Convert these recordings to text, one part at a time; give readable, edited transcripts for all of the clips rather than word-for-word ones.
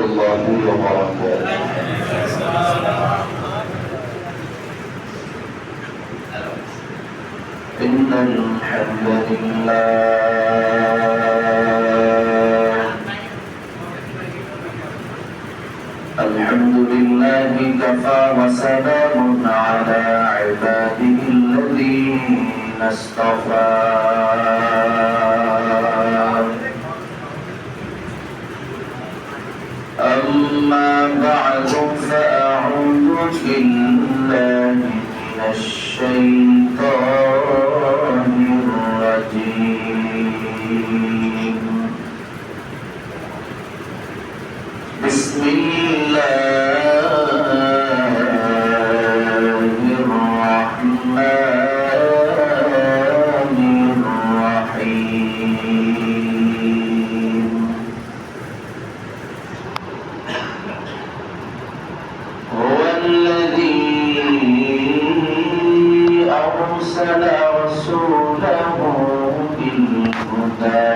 الله وبركاته. إن الحمد لله كفى وسلام على عباده الذين اصطفى. أما بعد فأعوذ بالله من الشيطان الرجيم. بسم الله الرحمن الرحيم. هو الذي أرسل رسوله بالهدى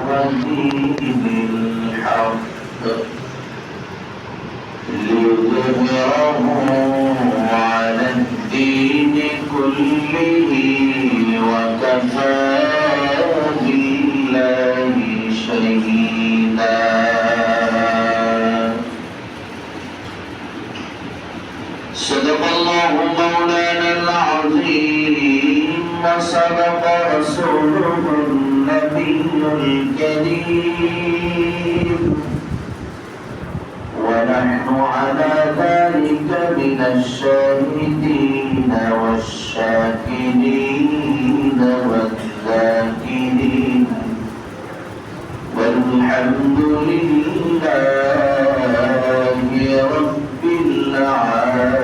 ودين الحق ليظهره على الدين كله وكفى بالله شهيدا. صدق الله مولانا العظيم وصدق رسوله النبي الكريم، ونحن على ذلك من الشاهدين والشاكرين والذاكرين، والحمد لله رب العالمين.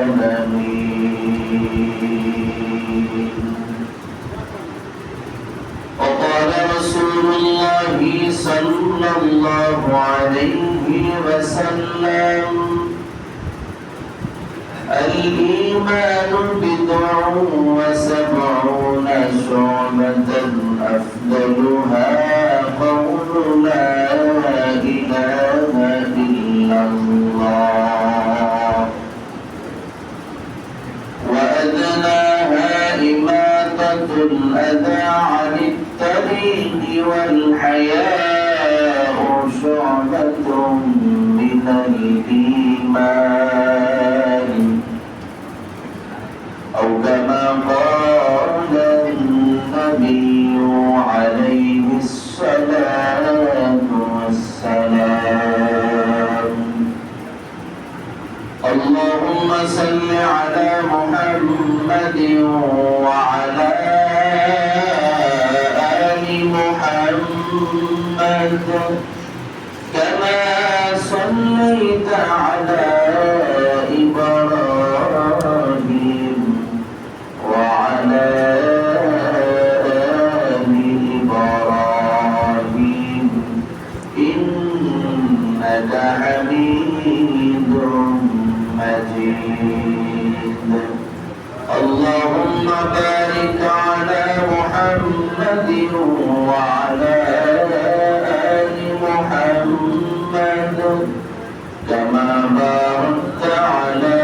وقال رسول الله صلى الله عليه وسلم: الإيمان بضع وسبعون شعبة أفضلها قول لا إله إلا الله، وأدناها إماطة الأذى عن الطريق، والحياء شعبة من الإيمان، أو كما قال النبي عليه الصلاة والسلام. اللهم صل على محمد وعلى آل محمد كما صليت على إبراهيم وعلى آل إبراهيم إنك حميد مجيد. اللهم بارك على محمد وعلى آل محمد كما باركت على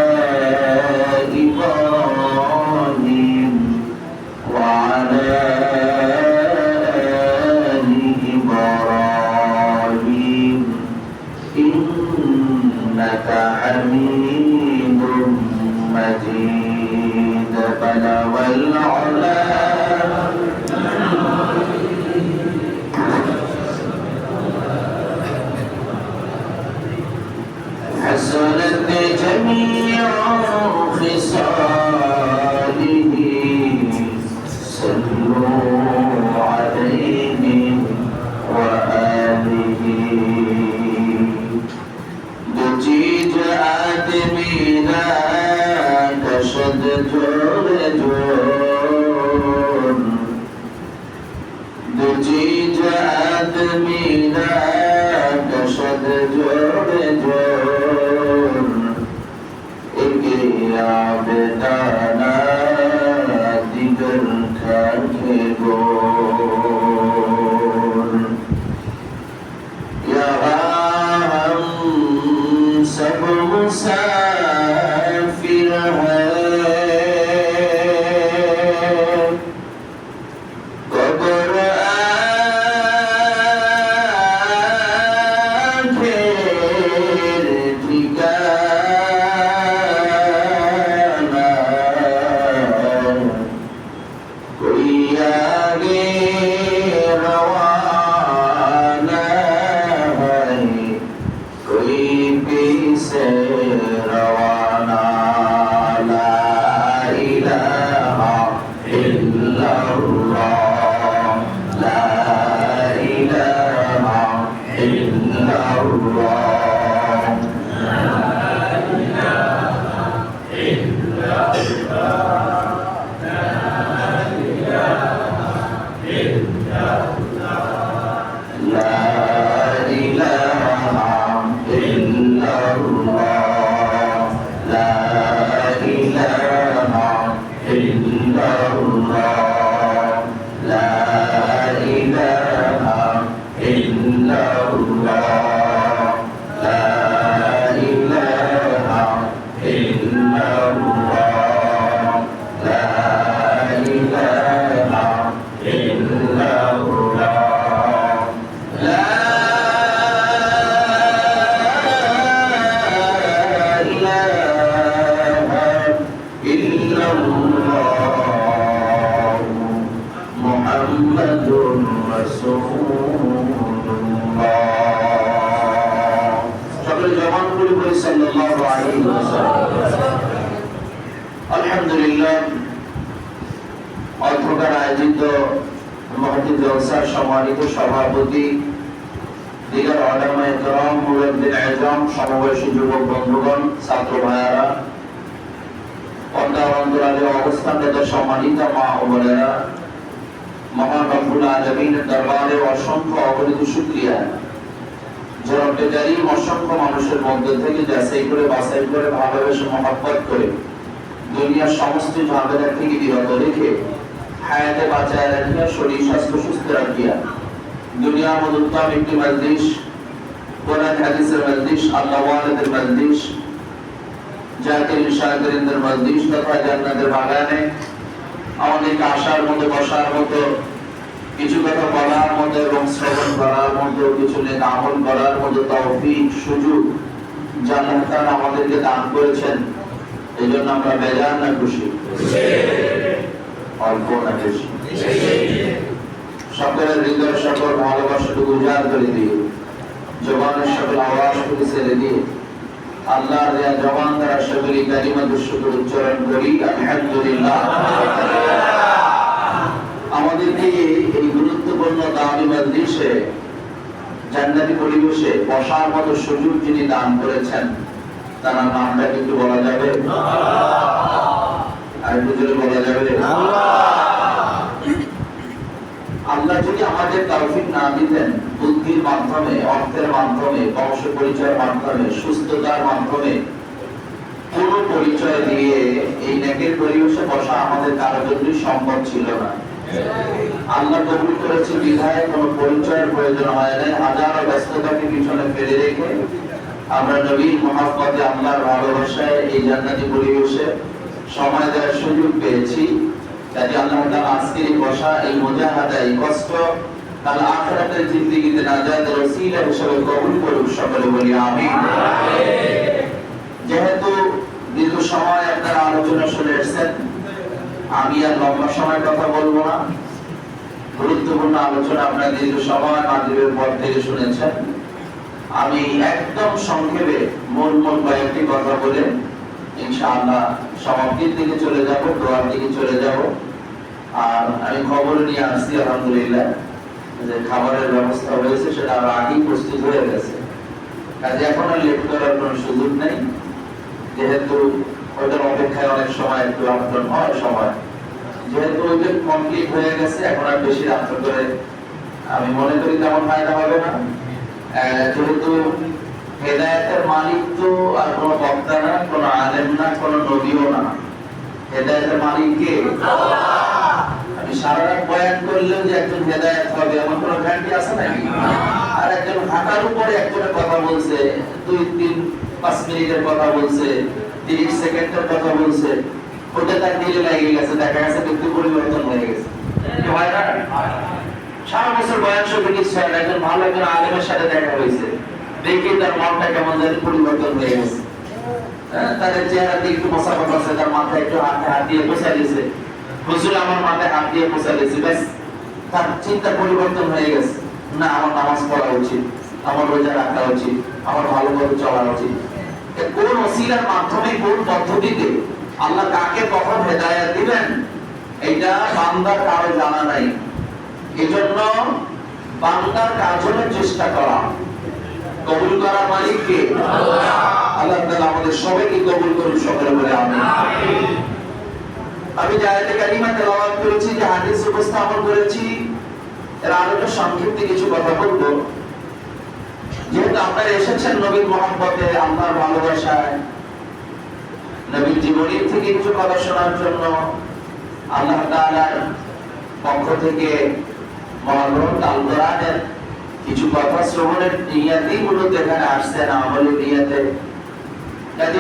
إبراهيم وعلى آل إبراهيم إنك حميد مجيد. بلغ العلا حسنت جميع خصاله، صلوا عليه وآله. بجيج آدمينا کشد جور جور، بجیج آدمینا کشد جور جور، ایک آبدانا دیگر کھاکے گور. یہاں ہم हुई पीछे रवाना ला इलाहा इल्लल्लाह ला इलाहा इल्लल्लाह আয়োজিত মহতি জলসার সম্মানিত সভাপতি, দিগার উলামায়ে কেরাম, মুরব্বিয়ে আযম, সমবয়সী যুবক বন্ধুগণ, ছাত্র ভাইয়েরা, পর্দা অন্তরালে অবস্থানরত সম্মানিত মা ও বোনেরা, মহান রব্বুল আলামিনের দরবারে অসংখ্য অগণিত শুকরিয়া যে রব্বে কারীম অসংখ্য মানুষের মধ্যে থেকে যাচাই করে বাছাই করে ভালোবেসে মহব্বত করে দুনিয়ার সমস্ত ঝামেলা থেকে বিরত রেখে হায়াতে বাঁচায় রাখিয়া শরীর স্বাস্থ্য সুস্থ রাখিয়া দুনিয়ার মধ্যে উত্তম একটি মজলিস, কোরআন হাদিসের মজলিস, আল্লাহ ওয়ালাদের মজলিস, জাকিরিন শাকিরিনদের মজলিস তথা জান্নাতের বাগানে আমাদেরকে আসার মতো, বসার মতো, কিছু কথা বলার মতো এবং শ্রবণ করার মতো, কিছু নেক আমল করার মতো তৌফিক সুযোগ আল্লাহ তাআলা আমাদেরকে দান করেছেন। এই জন্য আমরা বেজার না খুশি? অল্প না বেশি? সকলের হৃদয় সকল ভালোবাসাটুকু উজাড় করে দিয়ে জবানের সকল আওয়াজটুকু ছেড়ে দিয়ে আল্লাহর দেয়া জবান দ্বারা সকলই কালিমাতুশ শুকর উচ্চারণ করি আলহামদুলিল্লাহ। আমাদেরকে এই গুরুত্বপূর্ণ দামি মজলিসে জান্নাতি পরিবেশে বসার মতো সুযোগ যিনি দান করেছেন তার নামটা একটু বলা যাবে? আর একটু জোরে বলা যাবে? আল্লাহ যদি আমাদের তৌফিক না দিতেন, বুদ্ধির মাধ্যমে, অর্থের মাধ্যমে, বংশ পরিচয়ের মাধ্যমে, সুস্থতার মাধ্যমে কোন পরিচয় দিয়ে এই নেকের পরিবেশে বসা আমাদের কারো জন্যই সম্ভব ছিল না। আল্লাহ কবুল করেছে বিধায় কোনো পরিচয়ের প্রয়োজন হয় নাই। হাজারো ব্যস্ততাকে পিছনে ফেলে রেখে আমরা নবীর মহব্বতে, আল্লাহর ভালোবাসায় এই জান্নাতি পরিবেশে সময় দেওয়ার সুযোগ পেয়েছি। কাজে আল্লাহ তাআলা আজকের এই বসা, এই মুজাহাদা, এই কষ্ট কাল আখিরাতের জিন্দেগিতে নাজাতের ওসিলা হিসেবে কবুল করুক। সকলে বলি আমিন। যেহেতু দীর্ঘ সময় আপনারা আলোচনা শুনে এসেছেন, আমি আর লম্বা সময় কথা বলবো না। গুরুত্বপূর্ণ আলোচনা আপনারা দীর্ঘ সময় মাগরিবের পর থেকে শুনেছেন। আমি একদম সংক্ষেপে মূল কয়েকটি কথা বলে ইনশাআল্লাহ সমাপ্তির দিকে চলে যাব, দোয়ার দিকে চলে যাব। আর আমি খবর নিয়ে আসছি আলহামদুলিল্লাহ যে খাবারের ব্যবস্থা হয়েছে, সেটা আর আগেই প্রস্তুত হয়ে গেছে। কাজে এখন আর লেট করার কোনো সুযোগ নেই, যেহেতু ওইটার অপেক্ষায় অনেক সময় একটু আন্দোলন হয় সময়। যেহেতু ওইটা কমপ্লিট হয়ে গেছে, এখন আর বেশি রাত্র করে আমি মনে করি তেমন ফায়দা হবে না। যেহেতু হেদায়েতের মালিক তো আর কোন বক্তা না, কোন আলেম না, কোন নবীও না। হেদায়েতের মালিক কে? আমি সারা রাত বয়ান করলেও যে একজন হেদায়েত হবে এমন কোন গ্যারান্টি আছে নাকি? আর একজন হাঁটার উপরে একজনের কথা বলছে, 2-3-5 মিনিটের কথা বলছে, 30 সেকেন্ডের কথা বলছে, ওটা তার দিলে লেগে গেছে, দেখা গেছে ব্যক্তি পরিবর্তন হয়ে গেছে। হয় না? সারা বছর বয়ান শুনে কিছু হয় না, একজন ভালো একজন আলেমের সাথে দেখা হয়েছে, দেখে তার মনটা কেমন জানি পরিবর্তন হয়ে গেছে। তার চেহারা দিয়ে একটু মশাফত আছে, তার মাথায় একটু হাত দিয়ে পোছা দিয়েছে, হুজুর আমার মাথায় হাত দিয়ে পোছা দিয়েছে, ব্যাস তার চিন্তা পরিবর্তন হয়ে গেছে। না, আমার নামাজ পড়া উচিত, আমার রোজা রাখা উচিত, আমার ভালো মতো চলা উচিত। কোন ওসিলার মাধ্যমে, কোন পদ্ধতিতে আল্লাহ কাকে কখন হেদায়েত দিবেন, এটা বান্দার কারো জানা নাই। এজন্য বান্দার কাজ হলো চেষ্টা করা। কবুল করার মালিক কে? আল্লাহ তাআলা আমাদের সবাইকে কবুল করুন, সকলে বলে আমিন। আমি যে আয়াতে কারিমা তেলাওয়াত করেছি, যে হাদিস উপস্থাপন করেছি, এর আরো একটু সংক্ষিপ্ত কিছু কথা বলবো। যেহেতু আপনারা এসেছেন নবীর মহব্বতে, আল্লাহর ভালোবাসায়, নবীর জীবনী থেকে কিছু কথা শোনার জন্য, আল্লাহ তাআলার পক্ষ থেকে মহাগ্রন্থ আল কোরআনের কিছু কথা শ্রবণের নিয়তেই মূলত এখানে আসছেন, আমলের নিয়তে।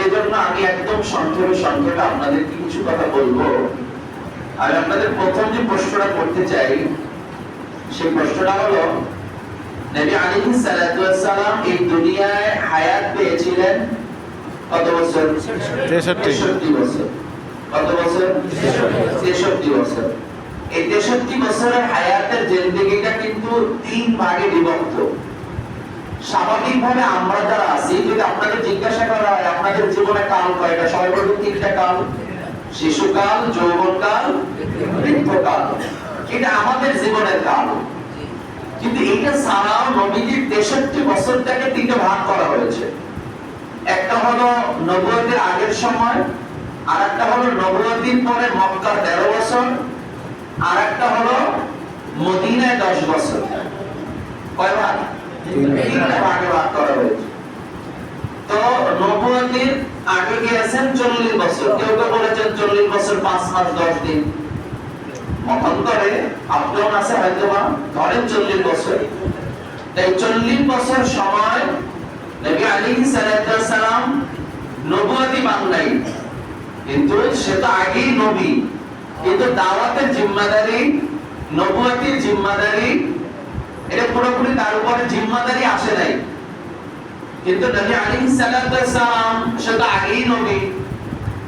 এই জন্য আমি একদম সংক্ষেপে আপনাদেরকে কিছু কথা বলবো। আমি আপনাদের প্রথম যে প্রশ্নটা করতে চাই, সেই প্রশ্নটা হলো, নবী আলাইহিস সালাতু ওয়াস সালাম এই দুনিয়ায় হায়াত পেয়েছিলেন কত বছর? 63 বছর। কত বছর? 63 বছর। এই 63 বছরের হায়াতের জিন্দেগিটা কিন্তু 3 ভাগে বিভক্ত। স্বাভাবিকভাবে আমরা যারা আছি, যদি আপনাদের জিজ্ঞাসা করা হয় আপনাদের জীবনে কাল কয়টা, সবাই বলবেন 3টা কাল: শিশুকাল, যৌবনকাল, বৃদ্ধকাল। এটা আমাদের জীবনের কাল। কিন্তু এটা ছাড়াও নবীজির 63 বছরটাকে 3টে ভাগ করা হয়েছে। একটা হলো নবুয়তের আগের সময়, আর একটা হলো নবুয়তের পরে মক্কার 13 বছর, আর একটা হলো মদিনায় 10 বছর। কয় ভাগ? 3টা ভাগে ভাগ করা হয়েছে। তো নবুয়তের আগে গিয়েছেন 40 বছর, কেউ কেউ বলেছেন 40 বছর 5 মাস 10 দিন, মতান্তরে আপডাউন আছে হয়তো বা, ধরেন 40 বছর। তাই 40 বছর সময় নবী আলাইহিস সালাতু ওয়াস সালাম নবুয়তি পান নাই, কিন্তু সে তো আগেই নবী, কিন্তু দাওয়াতের জিম্মাদারি, নবুয়তির জিম্মাদারি, এটা পুরোপুরি তার উপরে জিম্মাদারি আসে নাই। কিন্তু নবী আলাইহিস সালাতু ওয়াস সালাম সে তো আগেই নবী,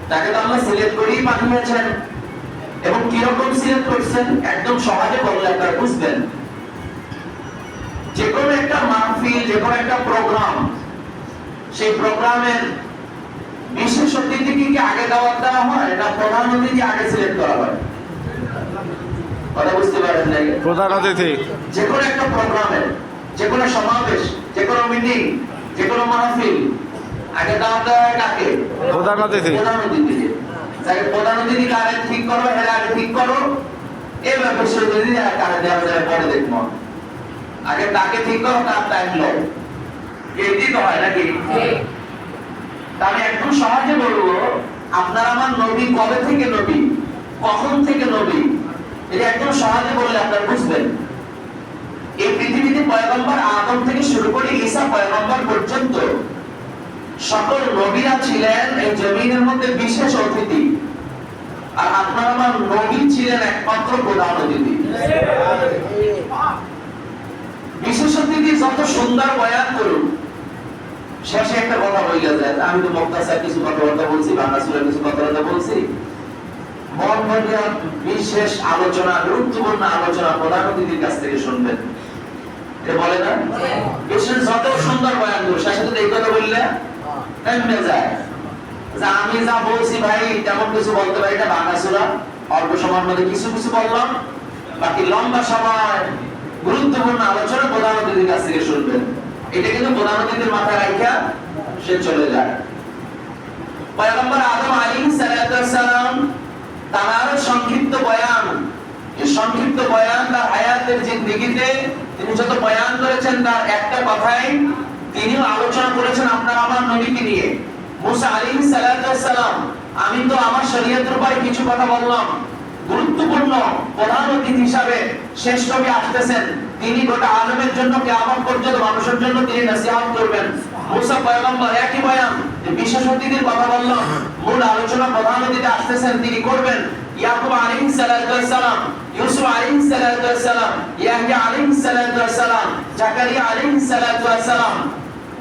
তাকে তো আল্লাহ সিলেক্ট করেই পাঠিয়েছেন। এবং কিরকম সিলেক্ট করছেন একদম সহজে বললে আপনারা বুঝবেন। যে কোনো একটা মাহফিল, যে কোনো একটা প্রোগ্রাম, সেই প্রোগ্রামের বিশেষ অতিথিকে কি আগে দাওয়াত দেওয়া হয়, না প্রধান অতিথি আগে সিলেক্ট করা হয়? কথা বুঝতে পারেন নাই? প্রধান অতিথি। যে কোনো একটা প্রোগ্রামের, যে কোনো সমাবেশ, যে কোনো মিটিং, যে কোনো মাহফিল, আগে দাওয়াত দেওয়া হয় কাকে? প্রধান অতিথি। প্রধান অতিথিকে। তাই প্রধান অতিথি কারে ঠিক করো, এর আগে ঠিক করো, এই ব্যাপারে যদি কারে দেওয়া যায় পরে দেখবো। আগে তাকে ঠিক করো, তার টাইম লো, এটাই তো হয় নাকি? আমি একদম সহজে বলবো, আপনার আমার নবী কবে থেকে নবী, কখন থেকে নবী, এটা একদম সহজে বললে আপনারা বুঝবেন। এই পৃথিবীতে পয়গম্বর আদম থেকে শুরু করে ঈসা পয়গম্বর পর্যন্ত সকল নবীরা ছিলেন এই জমিনের মধ্যে বিশেষ অতিথি, আর আপনার আমার নবী ছিলেন একমাত্র প্রধান অতিথি। বিশেষ অতিথি যত সুন্দর বয়ান করুন, শেষে একটা কথা বলে যায়। আমি তো মুক্তাসার কিছু কথাবার্তা বলছি, বাংলা সুরার কিছু কথাবার্তা বলছি, মন ভরিয়া বিশেষ আলোচনা, গুরুত্বপূর্ণ আলোচনা প্রধান অতিথির কাছ থেকে শুনবেন। এটা বলে না, বিশেষ যত সুন্দর বয়ান করুন, শেষে তো এই কথা বললে এমনি যায় যে আমি যা বলছি ভাই তেমন কিছু বলতে পারি না, বাংলা সুরা অল্প সময়ের মধ্যে কিছু কিছু বললাম, বাকি লম্বা সময় গুরুত্বপূর্ণ আলোচনা প্রধান অতিথির কাছ থেকে শুনবেন। এটা কিন্তু প্রধান অতিথির মাথায় রাখা সে চলে যায়। পয়গম্বর আদম আলাইহিস সালাতু ওয়াস সালাম তার সংক্ষিপ্ত বয়ান, এই সংক্ষিপ্ত বয়ান তার হায়াতের জিন্দেগিতে তিনি যত বয়ান করেছেন, তার একটা কথাই তিনিও আলোচনা করেছেন আপনার আমার নবীকে নিয়ে। মুসা আলাইহিস সালাতু ওয়াস সালাম, আমি তো আমার শরীয়তের উপরে কিছু কথা বললাম, গুরুত্বপূর্ণ প্রধান অতিথি হিসাবে শেষ নবী আসতেছেন, তিনি গোটা আলমের জন্য কিয়ামত পর্যন্ত মানুষের জন্য তিনি নসিহত করবেন। মুসা পয়গম্বর একই বয়ান, বিশেষ অতিথির কথা বললাম, মূল আলোচনা প্রধান অতিথি আসতেছেন তিনি করবেন। ইয়াকুব আলাইহিস সালাতু ওয়াস সালাম, ইউসুফ আলাইহিস সালাতু ওয়াস সালাম, ইয়াহইয়া আলাইহিস সালাতু ওয়াস সালাম, জাকারিয়া আলাইহিস সালাতু ওয়াস সালাম,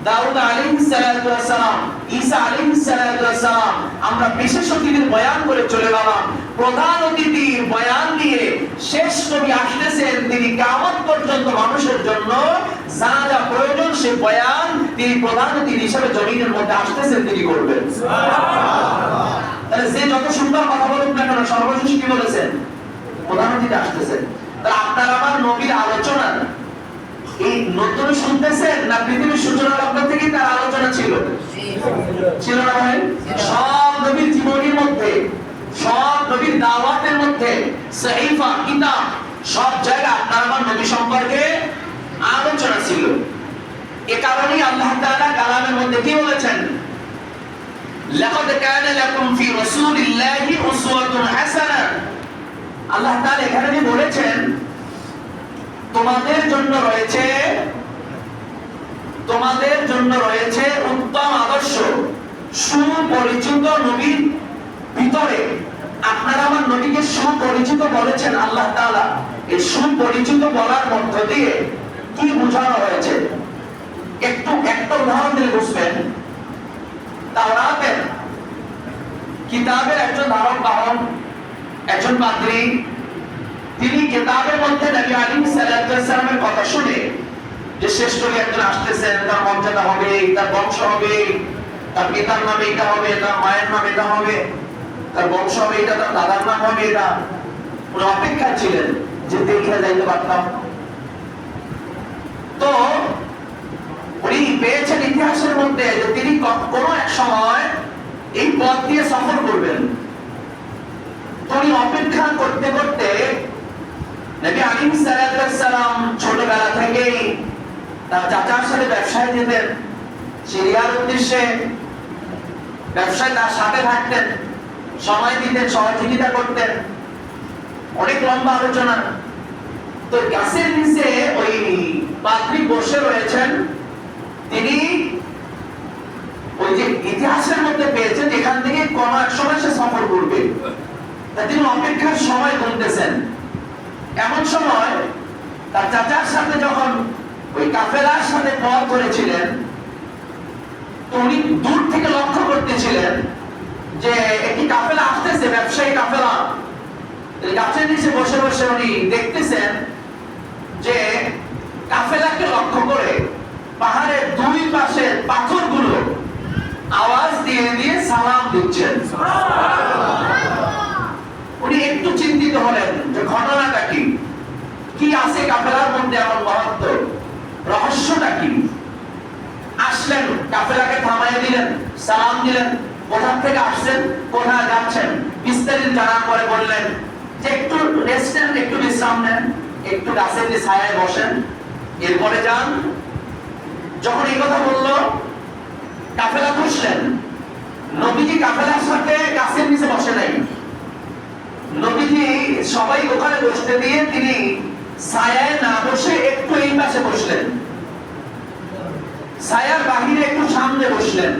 দাউদ আলাইহিস সালাতু ওয়াস সালাম, ঈসা আলাইহিস সালাতু ওয়াস সালাম, আমরা বিশেষ অতিথির বয়ান করে চলে গেলাম। প্রধান অতিথির বয়ান দিয়ে শেষ নবী আসতেছেন, তিনি কিয়ামত পর্যন্ত মানুষের জন্য যা যা প্রয়োজন সে বয়ান তিনি প্রধান অতিথি হিসেবে জমিনের মধ্যে আসতেছেন, তিনি করবেন। তাহলে যে যত সুন্দর কথা বলুক না কেন, সর্বশেষ কি বলেছেন? প্রধান অতিথি আসতেছেন। তাহলে আপনার আমার নবীর আলোচনা এই নতুন শুনতেছেন না পৃথিবীর সূচনা লগ্ন থেকে তার আলোচনা ছিল? ছিল না ভাই? সব নবীর জীবনীর মধ্যে, সব নবীর দাওয়াতের মধ্যে, সহিফা কিতাব সব জায়গায় আপনার আমার নবী সম্পর্কে আলোচনা ছিল। এ কারণেই আল্লাহ তাআলা কালামের মধ্যে কি বলেছেন? লাকাদ কানা লাকুম ফি রাসূলিল্লাহি উসওয়াতুন হাসানাহ। আল্লাহ তাআলা এখানে যে বলেছেন তোমাদের জন্য রয়েছে উত্তম আদর্শ, সুপরিচিত নবীর ভিতরে আপনারা আমার নবীকে সুপরিচিত বলেছেন আল্লাহ তাআলা। এই সুপরিচিত বলার মধ্য দিয়ে কি বোঝানো হয়েছে একটা উদাহরণ দিলে বুঝবেন। তাওরাতের কিতাবের একজন ধারক বাহক, একজন পাদ্রী, তিনি কিতাবের মধ্যে নবী আলাইহিস সালাতু ওয়াস সালামের কথা শুনে যে শ্রেষ্ঠ একজন আসতেছেন, তার মর্যাদা হবে, তার বংশ হবে, তার পিতার নাম এটা হবে, তার মায়ের নাম এটা হবে, তার বংশ হবে এটা, তার দাদার নাম হবে এটা, উনি অপেক্ষা ছিলেন যে দেখে যাইতে পারতাম। তো উনি পেয়েছেন ইতিহাসের মধ্যে যে তিনি কোনো এক সময় এই পথ দিয়ে সফর করবেন। তো উনি অপেক্ষা করতে করতে নবী আলাইহিস সালাতু ওয়াস সালাম ছোটবেলা থেকেই তার চাচার সাথে ব্যবসায় যেতেন, সিরিয়ার উদ্দেশ্যে ব্যবসায় তার সাথে থাকতেন, সময় দিতেন, সহযোগিতা করতেন। অনেক লম্বা আলোচনা। তো গাছের নিচে ওই পাদ্রী বসে রয়েছেন, তিনি ওই যে ইতিহাসের মধ্যে পেয়েছেন এখান থেকে কোন এক সময় সে সফর করবে, তিনি অপেক্ষার সময় গুনতেছেন। এমন সময় তার চাচার সাথে যখন ওই কাফেলার সাথে পথ করেছিলেন, তো উনি দূর থেকে লক্ষ্য করতেছিলেন যে একটি কাফেলা আসতেছে, ব্যবসায়ী কাফেলা। গাছের নিচে বসে বসে উনি দেখতেছেন যে কাফেলাকে লক্ষ্য করে পাহাড়ের দুই পাশের পাথরগুলো আওয়াজ দিয়ে দিয়ে সালাম দিচ্ছেন। উনি একটু চিন্তিত হলেন যে ঘটনাটা কি আছে কাফেলার মধ্যে, এমন মহত্ব রহস্যটা কি? আসলেন, কাফেলাকে থামাইয়ে দিলেন, সালাম দিলেন, কোথা থেকে আসছেন, কোথায় যাচ্ছেন বিস্তারিত জানার পরে বললেন যে একটু রেস্ট নেন, একটু বিশ্রাম নেন, একটু গাছের ছায়ায় বসেন, এরপরে যান। যখন এই কথা বলল, কাফেলা বসলেন। নবীজি কাফেলার সাথে গাছের নিচে বসে নাই, নবীজি সবাই ওখানে বসতে দিয়ে তিনি ছায়ায় না বসে একটু এই পাশে বসলেন, ছায়ার বাহিরে একটু সামনে বসলেন।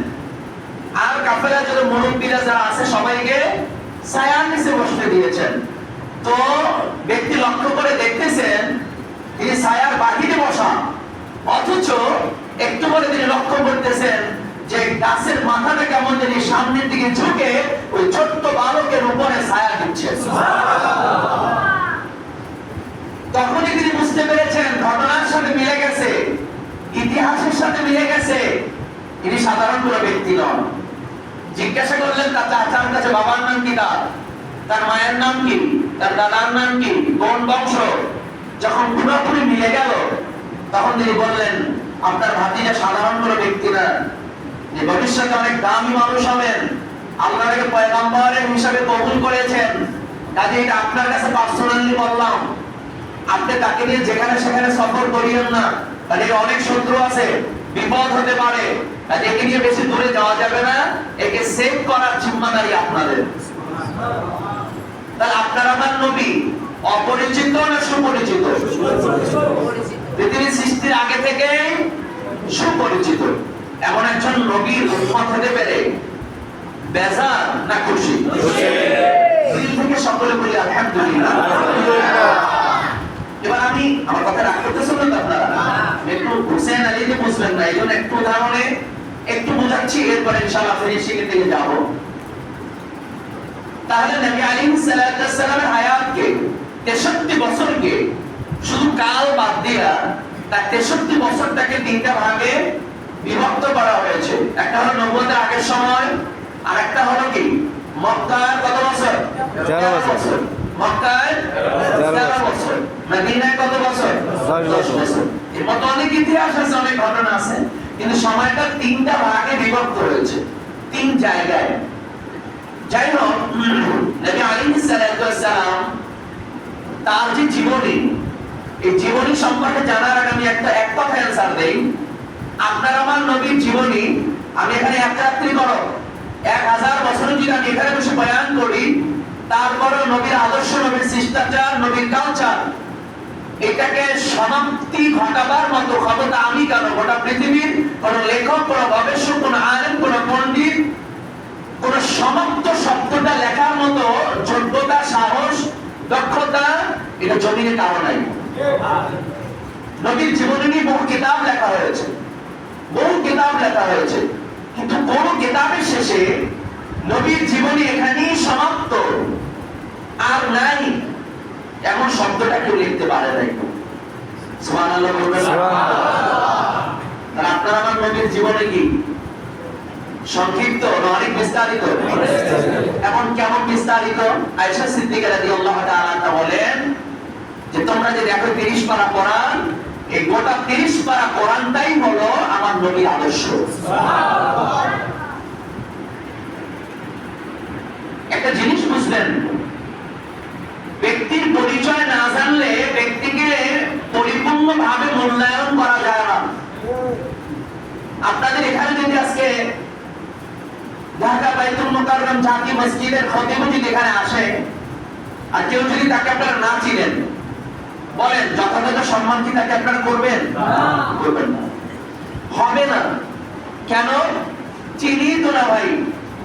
আর কাফেলা যত মুরব্বীরা যারা আছে সবাইকে ছায়ার নিচে বসতে দিয়েছেন। তো ব্যক্তি লক্ষ্য করে দেখতেছেন তিনি ছায়ার বাহিরে বসা, অথচ একটু পরে তিনি লক্ষ্য করতেছেন যে গাছের মাথাটা কেমন জানি সামনের দিকে ঝুঁকে ওই ছোট্ট বালকের উপরে ছায়া দিচ্ছে। তখনই তিনি বুঝতে পেরেছেন ঘটনার সাথে মিলে গেছে, ইতিহাসের সাথে মিলে গেছে, তিনি সাধারণ কোনো ব্যক্তি নন। জিজ্ঞাসা করলেন তার চাচার কাছে বাবার নাম কি, তার মায়ের নাম কি, তার দাদার নাম কি, কোন বংশ। যখন পুরোপুরি মিলে গেল তখন তিনি বললেন আপনার ভাতিজা সাধারণ কোনো ব্যক্তি না, যে ভবিষ্যতে অনেক দামি মানুষ হবেন, আল্লাহকে পয়গম্বর হিসেবে কবুল করেছেন, কাজে এটা আপনার কাছে পার্সোনালি বললাম। আপনি তাকে নিয়ে যেখানে সেখানে সফর করিয়েন না, কাজে অনেক শত্রু আছে, বিপদ হতে পারে, কাজে একে নিয়ে বেশি দূরে যাওয়া যাবে না, একে সেভ করার জিম্মাদারি আপনাদের। তাহলে আপনার আমার নবী অপরিচিত না সুপরিচিত? পৃথিবীর সৃষ্টির আগে থেকে সুপরিচিত। এমন একজন নবীর উম্মত হতে পেরে বেজার না খুশি? দিল থেকে সকলে বলি আলহামদুলিল্লাহ। এবার আমি আমার কথা রাগ করতেছেন না আপনারা? একটু হুসেন আলীকে বুঝবেন না, এই জন্য একটু উদাহরণে একটু বোঝাচ্ছি, এরপরে ইনশাআল্লাহ ফিনিশিংয়ের দিকে যাব। তাহলে নবী আলাইহিস সালাতু ওয়াস সালামের হায়াতকে 63 বছরকে শুধু কাল বাদ দিয়া তার 63 বছরটাকে তিনটা ভাগে বিভক্ত করা হয়েছে। একটা হলো নবুয়তের আগের সময়, আর একটা হলো কি মক্কার কত বছর? 11 বছর। মক্কায় 11 বছর। মদিনায় কত বছর? 10 বছর। এর মতো অনেক ইতিহাস আছে, অনেক ঘটনা আছে, কিন্তু সময়টা তিনটা ভাগে বিভক্ত হয়েছে, তিন জায়গায়। যাই হোক, নবী আলাইহিস সালাতু ওয়াস সালাম তার যে জীবনী, এই জীবনী সম্পর্কে জানার আগে আমি এক কথা অ্যানসার দেই। আপনার আমার নবীর জীবনী আমি এখানে এক রাত্রি করো 1000 বছর যদি আমি এখানে বসে বয়ান করি, তারপরে নবীর আদর্শ, নবীর শিষ্টাচার, নবীর কালচার, এটাকে সমাপ্তি ঘটাবার মতো ক্ষমতা আমি কেন, গোটা পৃথিবীর কোন লেখক, কোন গবেষক, কোন আলেম, কোন পণ্ডিত, কোন সমাপ্ত শব্দটা লেখার মতো যোগ্যতা, সাহস, দক্ষতা এটা জমিনে কারো নাই। নবীর জীবনী নিয়ে বহু কিতাব লেখা হয়েছে, বহু কিতাব লেখা হয়েছে, কিন্তু কোন কিতাবের শেষে নবীর জীবনী এখানেই সমাপ্ত আর নাই এমন শব্দটা কেউ লিখতে পারে নাই। সুবহানাল্লাহ বলবেন। আর আপনার আমার নবীর জীবনে কি সংক্ষিপ্ত না অনেক বিস্তারিত? এখন কেমন বিস্তারিত? আয়েশা সিদ্দিকা রাদিয়াল্লাহু তাআলা বলেন যে তোমরা যে দেখো 30 পারা কোরআন, এই গোটা 30 পারা কোরআনটাই হলো আমার নবীর আদর্শ। একটা জিনিস বুঝলেন, ব্যক্তির পরিচয় না জানলে ব্যক্তিকে পরিপূর্ণভাবে মূল্যায়ন করা যায় না। আপনাদের এখানে যদি আজকে ঢাকা বাইতুল মুকাররম জাতীয় মসজিদের খতিব যদি এখানে আসে, আর কেউ যদি তাকে আপনারা না চিনেন, বলেন যথাযথ সম্মান কি তাকে আপনারা করবেন? করবেন না, হবে না। কেন? চিনি তো না ভাই,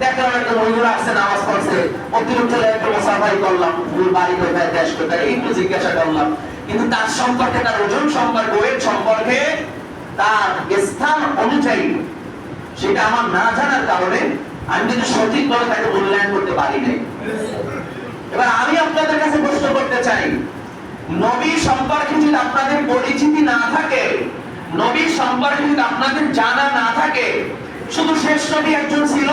দেখলাম একটা হুজুর আসছে, নামাজ পড়ছে, অতিরিক্ত একটু মুসাফাই করলাম, ভুল বাড়ি কোথায়, দেশ কোথায়, একটু জিজ্ঞাসা করলাম, কিন্তু তার সম্পর্কে, তার ওজন সম্পর্কে, ওয়েট সম্পর্কে, তার স্থান অনুযায়ী সেটা আমার না জানার কারণে আমি কিন্তু সঠিকভাবে তাকে মূল্যায়ন করতে পারি নাই। এবার আমি আপনাদের কাছে প্রশ্ন করতে চাই, নবী সম্পর্কে যদি আপনাদের পরিচিতি না থাকে, নবী সম্পর্কে যদি আপনাদের জানা না থাকে, শুধু শেষ নবী একজন ছিল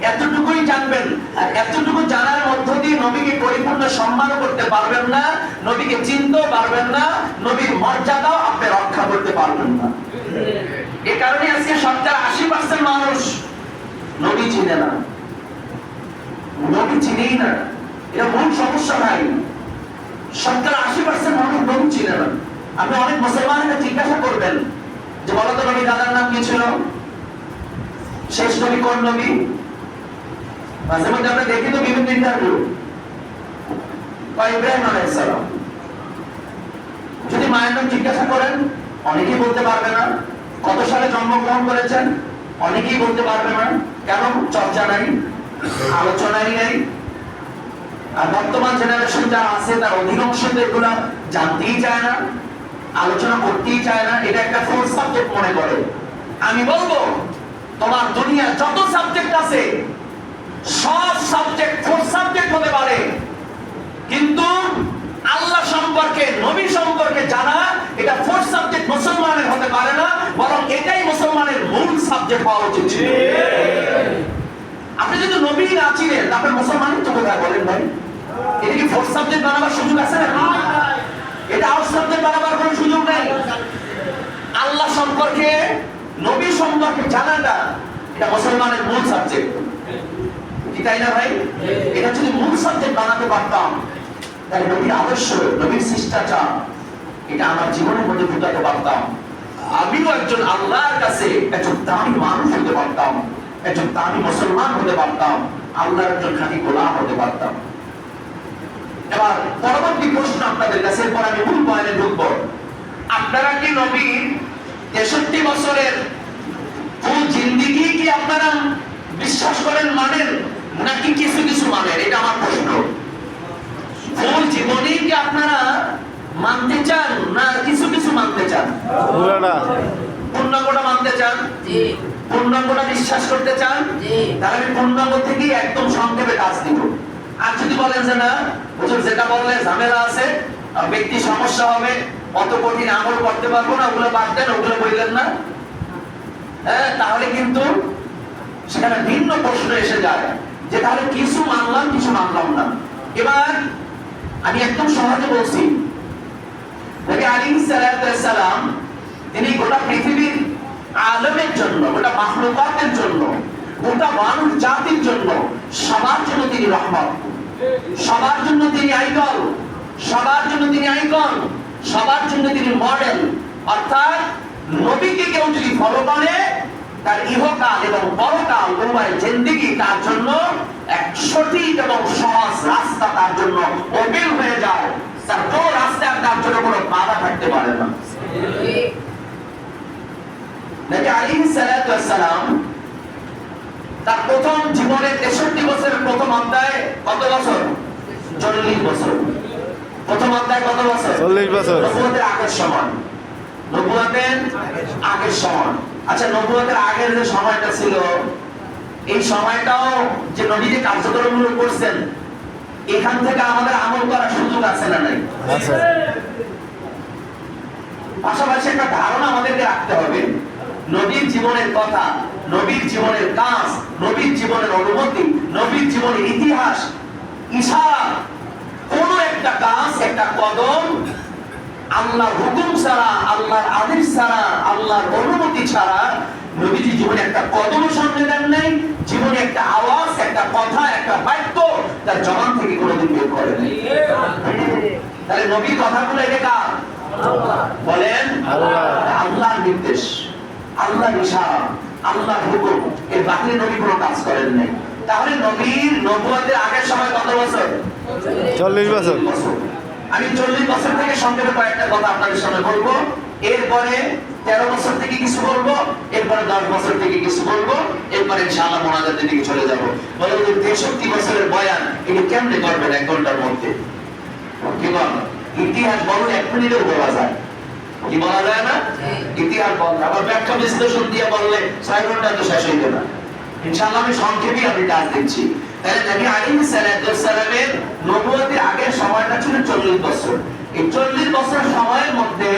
এতটুকুই জানবেন, আর এতটুকু জানার মধ্য দিয়ে নবীকে পরিপূর্ণ সম্মান করতে পারবেন না, নবীকে চিনতেও পারবেন না, নবীর মর্যাদাও আপনি রক্ষা করতে পারবেন না। এই কারণে আজকে 80% মানুষ নবী চিনে না, নবী চিনেই না। এটা মূল সমস্যা ভাই, 80% মানুষ নবী চিনে না। আপনি অনেক মুসলমানকে জিজ্ঞাসা করবেন যে বলো তো নবী দাদার নাম কি ছিল, শেষ নবী কোন নবী? মাঝে মধ্যে আমরা দেখি তো বিভিন্ন ইন্টারভিউ, ইব্রাহিম আলাইহিস সালাম। যদি মায়ের নাম জিজ্ঞাসা করেন অনেকেই বলতে পারবে না। কত সালে জন্মগ্রহণ করেছেন অনেকেই বলতে পারবে না। কেন? চর্চা নাই, আলোচনাই নাই। আর বর্তমান জেনারেশন যারা আছে তার অধিকাংশ এগুলা জানতেই চায় না, আলোচনা করতেই চায় না। এটা একটা ফোর্স সাবজেক্ট মনে করে। আমি বলবো তোমার দুনিয়ার যত সাবজেক্ট আছে সব সাবজেক্ট ফোর্স সাবজেক্ট হতে পারে, কিন্তু আল্লাহ সম্পর্কে, নবী সম্পর্কে জানা এটা ফোর্থ সাবজেক্ট মুসলমানের হতে পারে না, বরং এটাই মুসলমানের মূল সাবজেক্ট হওয়া উচিত ছিল। আপনি যদি নবী না চিনেন আপনি মুসলমানের তো কোথায় বলেন ভাই? এটা কি ফোর্থ সাবজেক্ট বানাবার সুযোগ আছে না? এটা আউট সাবজেক্ট বানাবার কোনো সুযোগ নেই। আল্লাহ সম্পর্কে, নবী সম্পর্কে জানাটা এটা মুসলমানের মূল সাবজেক্ট, কি তাই না ভাই? এটা যদি মূল সাবজেক্ট বানাতে পারতাম তাহলে নবীর আদর্শ, নবীর শিষ্টাচার এটা আমার জীবনের মধ্যে ঢুকাতে পারতাম। আমিও একজন আল্লাহর কাছে একজন দামি মানুষ হতে পারতাম, একজন দামি মুসলমান হতে পারতাম, আল্লাহর একজন খাঁটি গোলাম হতে পারতাম। এবার পরবর্তী প্রশ্ন আপনাদের কাছে, এরপর আমি মূল বয়ানে ঢুকবো। আপনারা কি নবীর 63 বছরের ফুল জিন্দেগি কি আপনারা বিশ্বাস করেন, মানেন, নাকি কিছু কিছু মানেন? এটা আমার প্রশ্ন। ফুল জীবনী কি আপনারা মানতে চান না কিছু কিছু মানতে চান? পূর্ণাঙ্গটা মানতে চান? পূর্ণাঙ্গটা বিশ্বাস করতে চান? তাহলে আমি পূর্ণাঙ্গ থেকে একদম সংক্ষেপে কাজ দিব। আর যদি বলেন যে না হুজুর যেটা বললে ঝামেলা আছে, ব্যক্তি সমস্যা হবে, অত কঠিন আমল করতে পারবো না, ওগুলো বাদ দেন, ওগুলো বললেন না। হ্যাঁ, তাহলে কিন্তু সেখানে ভিন্ন প্রশ্ন এসে যায় যে তাহলে কিছু মানলাম কিছু মানলাম না। এবার আমি একদম সহজে বলছি, নবী আলাইহিস সালাম তিনি গোটা পৃথিবীর আলমের জন্য, গোটা মাখলুকাতের জন্য, গোটা মানুষ জাতির জন্য, সবার জন্য তিনি রহমত, সবার জন্য তিনি আইডল, সবার জন্য তিনি আইকন, সবার জন্য তিনি মডেল। অর্থাৎ নবীকে কেউ যদি ফলো করে তার ইহকাল এবং পরকাল উভয় জিন্দেগি তার জন্য এক সঠিক এবং সহজ রাস্তা তার জন্য ওপেন হয়ে যায়। তার কোনো রাস্তায় তার জন্য কোনো বাধা থাকতে পারে না। নবী আলাইহিস সালাম তার প্রথম জীবনের 63 বছরের প্রথম অধ্যায় কত বছর? 40 বছর। প্রথম অধ্যায় কত বছর? 40 বছর। নবুয়তের আগের সময়, নবুয়তের আগের সময়। আচ্ছা, নবুয়তের আগের যে সময়টা ছিল, এই সময়টাও যে নবী যে কার্যক্রমগুলো করছেন, এখান থেকে আমাদের আমল করার সুযোগ আছে না নাই? আছে। পাশাপাশি একটা ধারণা আমাদেরকে রাখতে হবে, নবীর জীবনের কথা, নবীর জীবনের কাজ, নবীর জীবনের অনুমতি, নবীর জীবনের ইতিহাস, ইশারা, কোন একটা কাজ, একটা কদম আল্লাহর হুকুম ছাড়া, আল্লাহর আদেশ ছাড়া, আল্লাহর অনুমতি ছাড়া নবীজি জীবনে একটা কদম সামনে দেন নাই। জীবনে একটা আওয়াজ, একটা কথা, একটা বাক্য তার জবান থেকে কোনোদিন বের করে নাই। তাহলে নবীর কথাগুলো এটা কার? বলেন আল্লাহর নির্দেশ, আল্লাহর ইশারা, আল্লাহর হুকুম, এর বাহিরে নবী কোনো কাজ করেন নাই। তাহলে নবীর নবুয়তের আগের সময় কত বছর? 40 বছর। আমি 40 বছর থেকে সংক্ষেপে কয়েকটা কথা আপনাদের সামনে বলবো, এরপরে 13 বছর থেকে কিছু বলবো, এরপরে 10 বছর থেকে কিছু বলবো, এরপরে ইনশাআল্লাহ মুনাজাতের দিকে চলে যাব। বলে যে 63 বছরের বয়ান এটা কেমনে করবেন 1 ঘন্টার মধ্যে? কি বল? ইতিহাস বলো 1 মিনিটেও বলা যায়, কি বলা যায় না? ইতিহাস বল, আবার ব্যাখ্যা বিশ্লেষণ দিয়ে বললে 6 ঘন্টা তো শেষ হইবে না। ইনশাআল্লাহ আমি সংক্ষেপে আমি কাজ দিচ্ছি। তাহলে নবী আলাইহিস সালামের নবুয়তের আগের সময়টা ছিল 40 বছর। এই 40 বছর সময়ের মধ্যে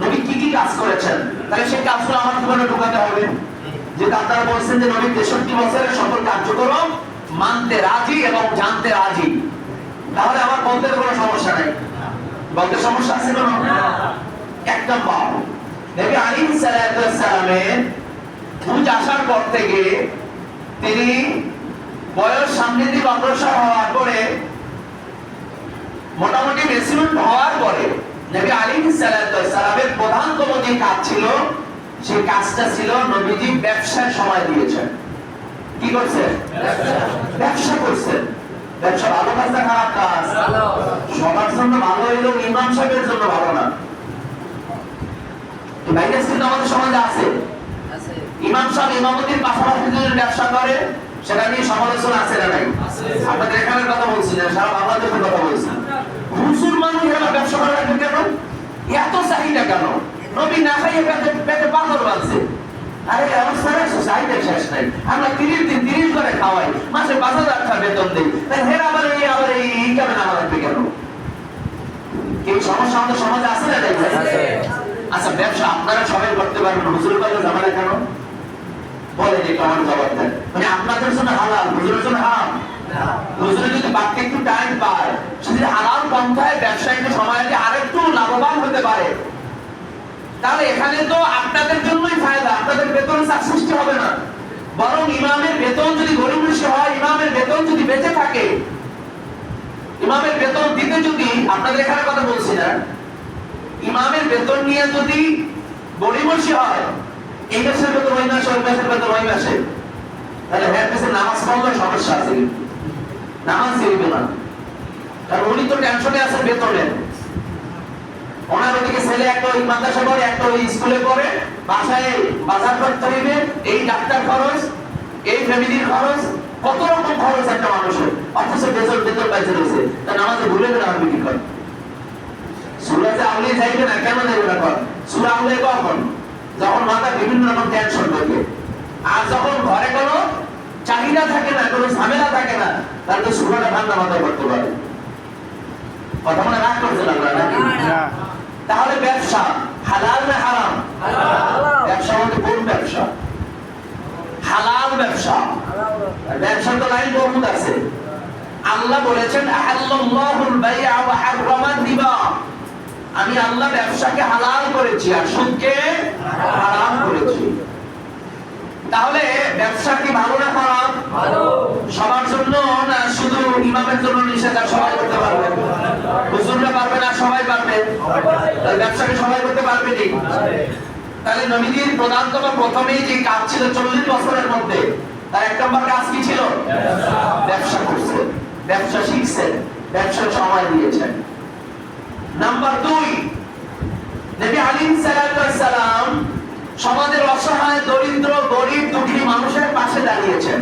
নবী কি কি কাজ করেছেন, তাহলে সেই কাজগুলো আমার জীবনে ঢোকাতে হবে। যে আপনারা বলছেন যে নবী 63 বছরের সকল কার্যক্রম মানতে রাজি এবং জানতে রাজি, তাহলে আমার বলতে কোনো সমস্যা নাই। বলতে সমস্যা আছে কোনো? এক নম্বর, নবী আলাইহিস সালামের বুঝ আসার পর থেকে তিনি বয়স সামনের দিকে অগ্রসর হওয়ার পরে, মোটামুটি মেচুরিট হওয়ার পরে নবী আলাইহিস সালামের প্রধানতম যে কাজ ছিল, সেই কাজটা ছিল নবীজি ব্যবসায় সময় দিয়েছেন। কি করছেন? ব্যবসা করছেন। ব্যবসা ভালো কাজ না খারাপ কাজ? সবার জন্য ভালো হইলেও ইমাম সাহেবের জন্য ভালো না। এই ভাইরাস কিন্তু আমাদের সমাজে আছে। ইমাম সাহেব ইমামতির পাশাপাশি যদি ব্যবসা করে, সেটা নিয়ে সমালোচনা আছে না নাই? আপনাদের এখানের কথা বলছি না, সারা বাংলাদেশের কথা বলছি। হুজুর মানুষ এরা ব্যবসা করে রাখবে কেন? এত চাহিদা কেন? নবী না খাইয়ে পেটে পাথর বাঁধছে। আরে অবস্থায় চাহিদা শেষ নাই। আমরা 30 দিন 30 করে খাওয়াই, মাসে 5,000 টাকা বেতন দিই, তাই হের আবার এই কেমন আমার রাখবে কেন? কি সমস্যা আমাদের সমাজে আছে না? আচ্ছা, ব্যবসা আপনারা সবাই করতে পারবেন, হুজুরের কথা ঝামেলা কেন? বলে যে কেমন জবাব দেন, মানে আপনাদের জন্য হালাল, হুজুরের জন্য হারাম। হুজুরে যদি বাড়তি একটু টাইম পায়, যদি হালাল পন্থায় ব্যবসায়ীকে সময় দিয়ে আরেকটু লাভবান হতে পারে, তাহলে এখানে তো আপনাদের জন্যই ফায়দা, আপনাদের বেতন সৃষ্টি হবে না। বরং ইমামের বেতন যদি গরিব হয়, ইমামের বেতন যদি বেঁচে থাকে, ইমামের বেতন দিতে যদি, আপনাদের এখানে কথা বলছি না, ইমামের বেতন নিয়ে যদি গরিবসী হয়, এই মাসের বেতন ওই মাসে, ওই মাসের বেতন ওই মাসে, তাহলে হ্যাঁ মাসে নামাজ পড়লে সমস্যা আছে, নামাজ দিবে না। কারণ উনি তো টেনশনে আছেন বেতনে। ওনার ওদিকে ছেলে একটা ওই মাদ্রাসা পড়ে, একটা ওই স্কুলে পড়ে, বাসায় বাজার করতে হইবে, এই ডাক্তার খরচ, এই ফ্যামিলির খরচ, কত রকম খরচ একটা মানুষের, অথচ বেতন পাইতে রয়েছে, তা নামাজে ভুলে গেলে আমি কি করি? সুরাতে আউলিয়ে যাইবে না, কেন যাইবে না? সুরা আউলিয়ে কখন? যখন মাথা বিভিন্ন রকম টেনশন করবে, আর যখন ঘরে কোনো চাহিদা থাকে না, কোনো ঝামেলা থাকে না, তাহলে তো সুরাটা ঠান্ডা মাথায় করতে পারে। কথা মনে রাগ করছেন আপনারা? তাহলে ব্যবসা হালাল না হারাম? ব্যবসা মানে কোন ব্যবসা? হালাল ব্যবসা। ব্যবসা তো লাইন বহুত আছে। আল্লাহ বলেছেন আহাল্লাল্লাহুল বাই'a ওয়া হাররামা রিবা, আমি আল্লাহ ব্যবসাকে হালাল করেছি আর সুদকে হারাম করেছি। তাহলে ব্যবসা কি ভালো না খারাপ? ভালো। সবার জন্য না শুধু ইমামের জন্য নিষেধ, আর সবাই করতে পারবে? হুজুররা পারবে না, সবাই পারবে? তাহলে ব্যবসাকে সবাই করতে পারবে কি? তাহলে নবীজির প্রধানতম প্রথমেই যে কাজ ছিল 40 বছরের মধ্যে, তার এক নম্বর কাজ কি ছিল? ব্যবসা করছেন, ব্যবসা শিখছেন, ব্যবসার সময় দিয়েছেন। নাম্বার 2, নবী আলাইহিস সালাতু ওয়াস সালাম সমাজের অসহায়, দরিদ্র, গরিব, দুঃখী মানুষের পাশে দাঁড়িয়েছেন।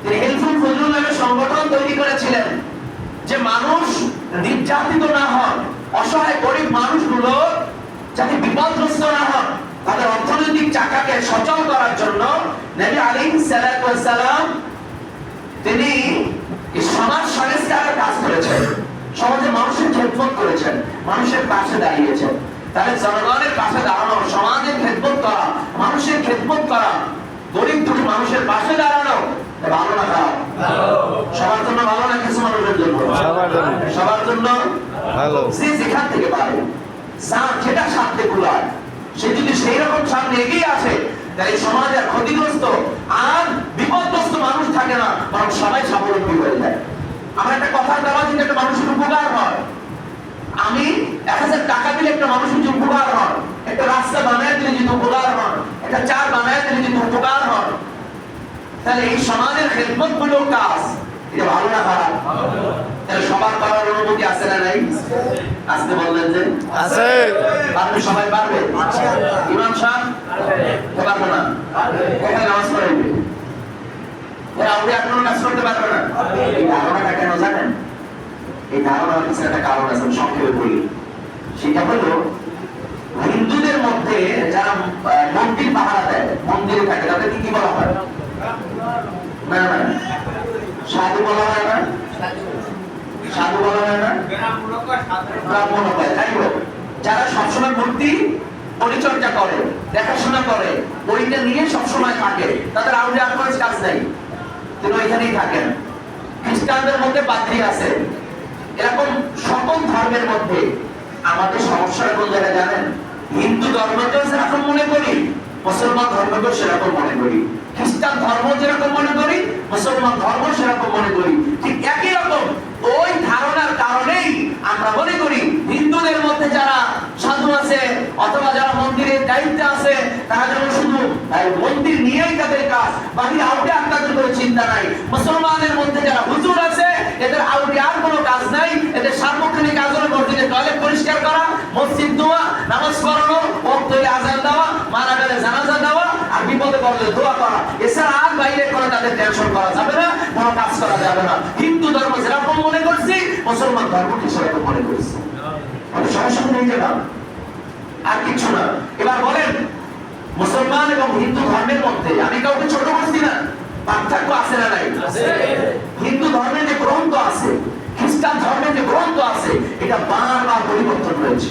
তিনি হেল্পফুল ফজলুল নামে সংগঠন তৈরি করেছিলেন যে মানুষ নির্যাতিত না হন, অসহায় গরিব মানুষগুলো যাতে বিপদগ্রস্ত না হন, তাদের অর্থনৈতিক চাকাকে সচল করার জন্য নবী আলাইহিস সালাতু ওয়াস সালাম তিনি সমাজ সংস্কারের কাজ করেছেন, সমাজে মানুষের খেদমত করেছেন, মানুষের পাশে দাঁড়িয়েছেন। তাহলে জনগণের পাশে দাঁড়ানো, সমাজের খেদমত করা, মানুষের খেদমত করা, গরিব দুঃখী মানুষের পাশে দাঁড়ানো ভালো না খারাপ? সবার জন্য ভালো না কিছু মানুষের জন্য? সবার জন্য ভালো। যে যেখান থেকে পারে যেটা সাথে কুলায়, সে যদি সেই রকম সামনে এগিয়ে আসে, তাহলে সমাজের ক্ষতিগ্রস্ত আর বিপদগ্রস্ত মানুষ থাকে না, বরং সবাই স্বাবলম্বী হয়ে যায়। আমার একটা কথা দেওয়া যদি একটা মানুষের উপকার হয়, আমি 1000 টাকা দিলে একটা মানুষের যদি উপকার হয়, একটা রাস্তা বানায় দিলে যদি উপকার হয়, একটা চার বানায় দিলে যদি উপকার হয়, তাহলে এই সমাজের খেদমত গুলো কাজ, এটা ভালো না খারাপ? তাহলে সবার করার অনুমতি আছে না নাই? আসতে বললেন যে আছে। পারবে, সবাই পারবে? ইমাম সাহেব পারবে না? কোথায় নামাজ পড়াইবে? আপনি আপনার কাজ করতে পারবে না? এই ধারণাটা কেন জানেন? এই ধারণার পিছনে একটা কারণ আছে, আমি সংক্ষেপে বলি। সেটা হলো হিন্দুদের মধ্যে যারা মন্দির পাহারা দেয়, মন্দিরে থাকে, তাদেরকে কি বলা হয়? না না, সাধু বলা হয় না? সাধু বলা হয় না? ব্রাহ্মণ হয়, তাই হোক। যারা সবসময় মূর্তি পরিচর্যা করে, দেখাশোনা করে, ওইটা নিয়ে সবসময় থাকে, তাদের আউটে আর কোনো কাজ নাই, তিনি ওইখানেই থাকেন। খ্রিস্টানদের মধ্যে পাদ্রী আছে। এরকম সকল ধর্মের মধ্যে আমাদের সমস্যা কোন জায়গায় জানেন? হিন্দু ধর্মকেও যেরকম মনে করি, মুসলমান ধর্মকেও সেরকম মনে করি, খ্রিস্টান ধর্ম যেরকম মনে করি, মুসলমান ধর্ম সেরকম মনে করি, ঠিক একই রকম। ওই ধারণার কারণেই আমরা মনে করি হিন্দুদের মধ্যে যারা সাধু আছে অথবা যারা মন্দিরের দায়িত্বে আছে, তারা যেন শুধু মন্দির নিয়েই তাদের কাজ, বাকি আউটে আর তাদের কোনো চিন্তা নাই। মুসলমানের মধ্যে যারা হুজুর আছে, এদের আউটে আর কোনো কাজ নাই, এদের সার্বক্ষণিক কাজ হলো মসজিদে টয়লেট পরিষ্কার করা, মসজিদ দোয়া, নামাজ পড়ানো, ওয়াক্তে আযান দেওয়া, মারা গেলে জানাজা দেওয়া, আর বিপদে পড়লে দোয়া করা। এছাড়া আর বাইরে কোনো তাদের টেনশন করা যাবে না, কোনো কাজ করা যাবে না। হিন্দু ধর্ম যেরকম মনে করছি, মুসলমান ধর্মকে সেরকম মনে করছি। সমস্যা নেই যে না, আর কিছু না। এবার বলেন, মুসলমান এবং হিন্দু ধর্মের মধ্যে আমি কাউকে ছোট করছি না, পার্থক্য আছে না নাই? হিন্দু ধর্মের যে গ্রন্থ আছে, খ্রিস্টান ধর্মের যে গ্রন্থ আছে, এটা বারবার পরিবর্তন হয়েছে।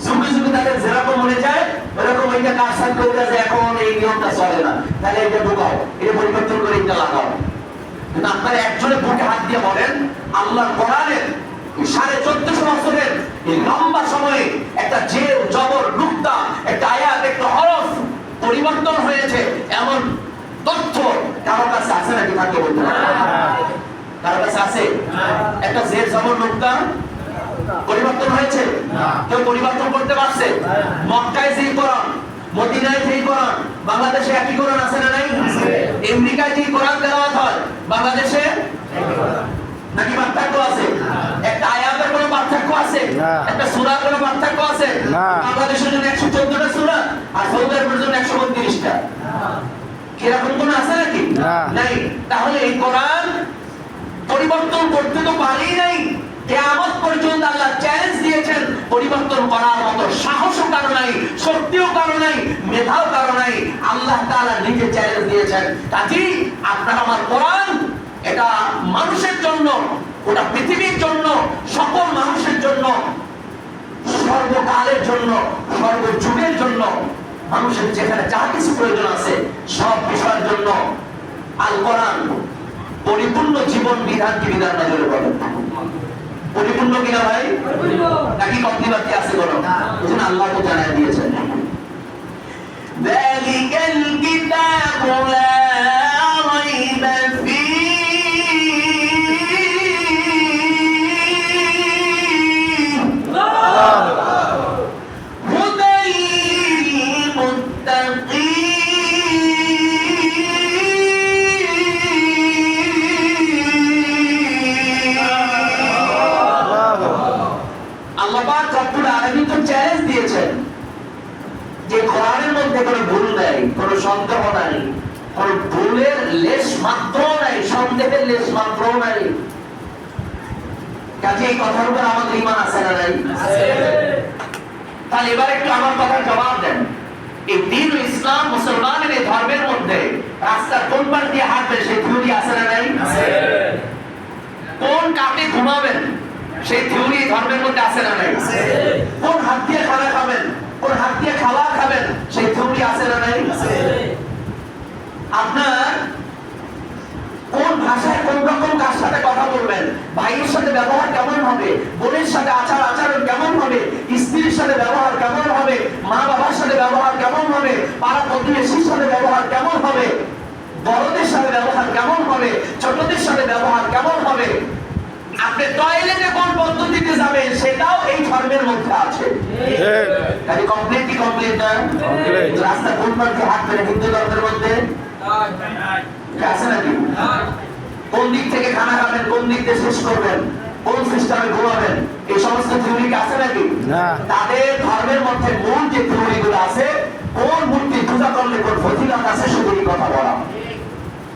যুগে যুগে তাদের যেরকম মনে যায় ওরকম এইটা কাজ থাকতে হয়ে যায়, এখন এই নিয়মটা চলে না, তাহলে এটা ঢুকাও, এটা পরিবর্তন করে এটা লাগাও। কিন্তু আপনারা একজনের বুকে হাত দিয়ে বলেন, আল্লাহর কোরআনের 1450 বছরের এই লম্বা সময়ে একটা জের, জবর, নুক্তা, একটা আয়াত, একটা হরফ পরিবর্তন হয়েছে, এমন তথ্য কারো কাছে আছে নাকি? থাকতে বলতে কারো কাছে আছে? একটা জের, জবর, নুক্তা পরিবর্তন হয়েছে? কেউ পরিবর্তন করতে পারছে? মক্কায় যেই কোরআন, মদিনায় যেই কোরআন, বাংলাদেশে একই কোরআন আছে না নাই? আমেরিকায় যেই কোরআন তেলাওয়াত হয়, বাংলাদেশে নাকি পার্থক্য আছে? একটা আয়াতের কোনো পার্থক্য আছে? একটা সূরার কোনো পার্থক্য আছে? বাংলাদেশের জন্য 114টা সূরা আর সৌদি আরবের জন্য 132টা। কিরকম কোন আছে নাকি? নাই। তাহলে এই কোরআন পরিবর্তন করতে তো পারেই নাই। কিয়ামত পর্যন্ত আল্লাহ চ্যালেঞ্জ দিয়েছেন, পরিবর্তন করার মতো সাহসও কারো নাই, শক্তিও কারো নাই, মেধাও কারো নাই। আল্লাহ তাআলা নিজে চ্যালেঞ্জ দিয়েছেন। কাজেই আপনার আমার কোরআন এটা মানুষের জন্য, ওটা পৃথিবীর জন্য, সকল মানুষের জন্য সর্বকাল সর্বকালের জন্য, সর্বযুগের জন্য, মানুষের যেখানে যা কিছু প্রয়োজন আছে সব বিষয়ের জন্য আল কোরআন পরিপূর্ণ জীবন বিধান কি বিধান না জোরে বলেন? পরিপূর্ণ কিনা ভাই? নাকি কমতি বাড়তি আছে কোনো? বুঝুন, আল্লাহ তো জানাই দিয়েছেন যালিকাল কিতাবু লা রাইবা যে কোরআনের মধ্যে কোনো ভুল নাই, কোনো সন্দেহ নাই, কোনো ভুলের লেশ মাত্র নাই, সন্দেহের লেশ মাত্র নাই। কাজে এই কথার উপর আমাদের ঈমান আছে না নাই? তাহলে এবার একটু আমার কথার জবাব দেন। এই দ্বীন ইসলাম মুসলমানের এই ধর্মের মধ্যে রাস্তার কোন পাশ দিয়ে হাঁটবেন সেই থিওরি আছে না নাই? কোন কাটে ঘুমাবেন সেই থিওরি ধর্মের মধ্যে আছে না নাই? কোন হাত দিয়ে খানা খাবেন, কোন হাত দিয়ে খাবার খাবেন সেই থিওরি আছে না নাই? আপনার কোন ভাষায় কোন রকম কার সাথে কথা বলবেন, ভাইয়ের সাথে ব্যবহার কেমন হবে, বোনের সাথে আচরণ কেমন হবে, স্ত্রীর সাথে ব্যবহার কেমন হবে, মা বাবার সাথে ব্যবহার কেমন হবে, পাড়া প্রতিবেশীর সাথে ব্যবহার কেমন হবে, বড়দের সাথে ব্যবহার কেমন হবে, ছোটদের সাথে ব্যবহার কেমন হবে, আপনি টয়লেটে কোন পদ্ধতিতে যাবেন সেটাও এই ধর্মের মধ্যে আছে। তাই কমপ্লিট না? রাস্তা কোন পথে হাঁটবেন হিন্দু ধর্মের মধ্যে আছে নাকি? কোন দিক থেকে খানা খাবেন, কোন দিক দিয়ে শেষ করবেন, কোন সিস্টেমে ঘুমাবেন, এই সমস্ত থিওরি আছে নাকি? তাদের ধর্মের মধ্যে মূল যে থিওরি গুলো আছে, কোন মূর্তি পূজা করলে কোন ফজিলত আছে সেগুলি কথা বলা।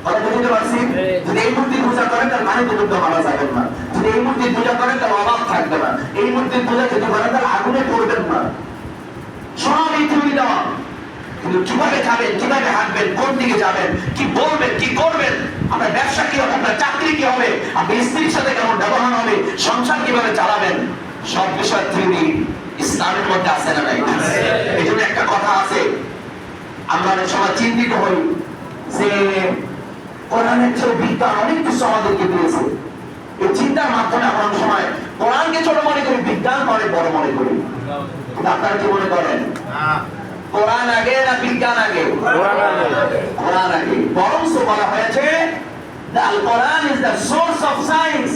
কথা বুঝতে পারছি? যদি এই মূর্তি পূজা করেন তার মানে তো বুদ্ধ মারা যাবেন না, যদি এই মূর্তি পূজা করেন তার অভাব থাকবে না, এই মূর্তি পূজা যদি করেন তার আগুনে পড়বেন না, সব এই থিওরি দেওয়া। কিন্তু কিভাবে খাবেন, কিভাবে হাঁটবেন, কোন দিকে যাবেন, কি বলবেন, কি করবেন, আপনার ব্যবসা কি হবে, আপনার চাকরি কি হবে, আপনি স্ত্রীর সাথে কেমন ব্যবহার হবে, সংসার কিভাবে চালাবেন, সব বিষয় থিওরি ইসলামের মধ্যে আছে না নাই? এই জন্য একটা কথা আছে, আমরা অনেক সময় চিন্তিত হই যে কোরআনের চেয়ে বিজ্ঞান অনেক কিছু আমাদেরকে দিয়েছে। এই চিন্তার মাধ্যমে আমরা অনেক সময় কোরআনকে ছোট মনে করি, বিজ্ঞান অনেক বড় মনে করি। আপনারা কি মনে করেন? কোরআন আগে না বিজ্ঞান আগে? কোরআন আগে। বরং বলা হয়েছে Al Quran is the source of science.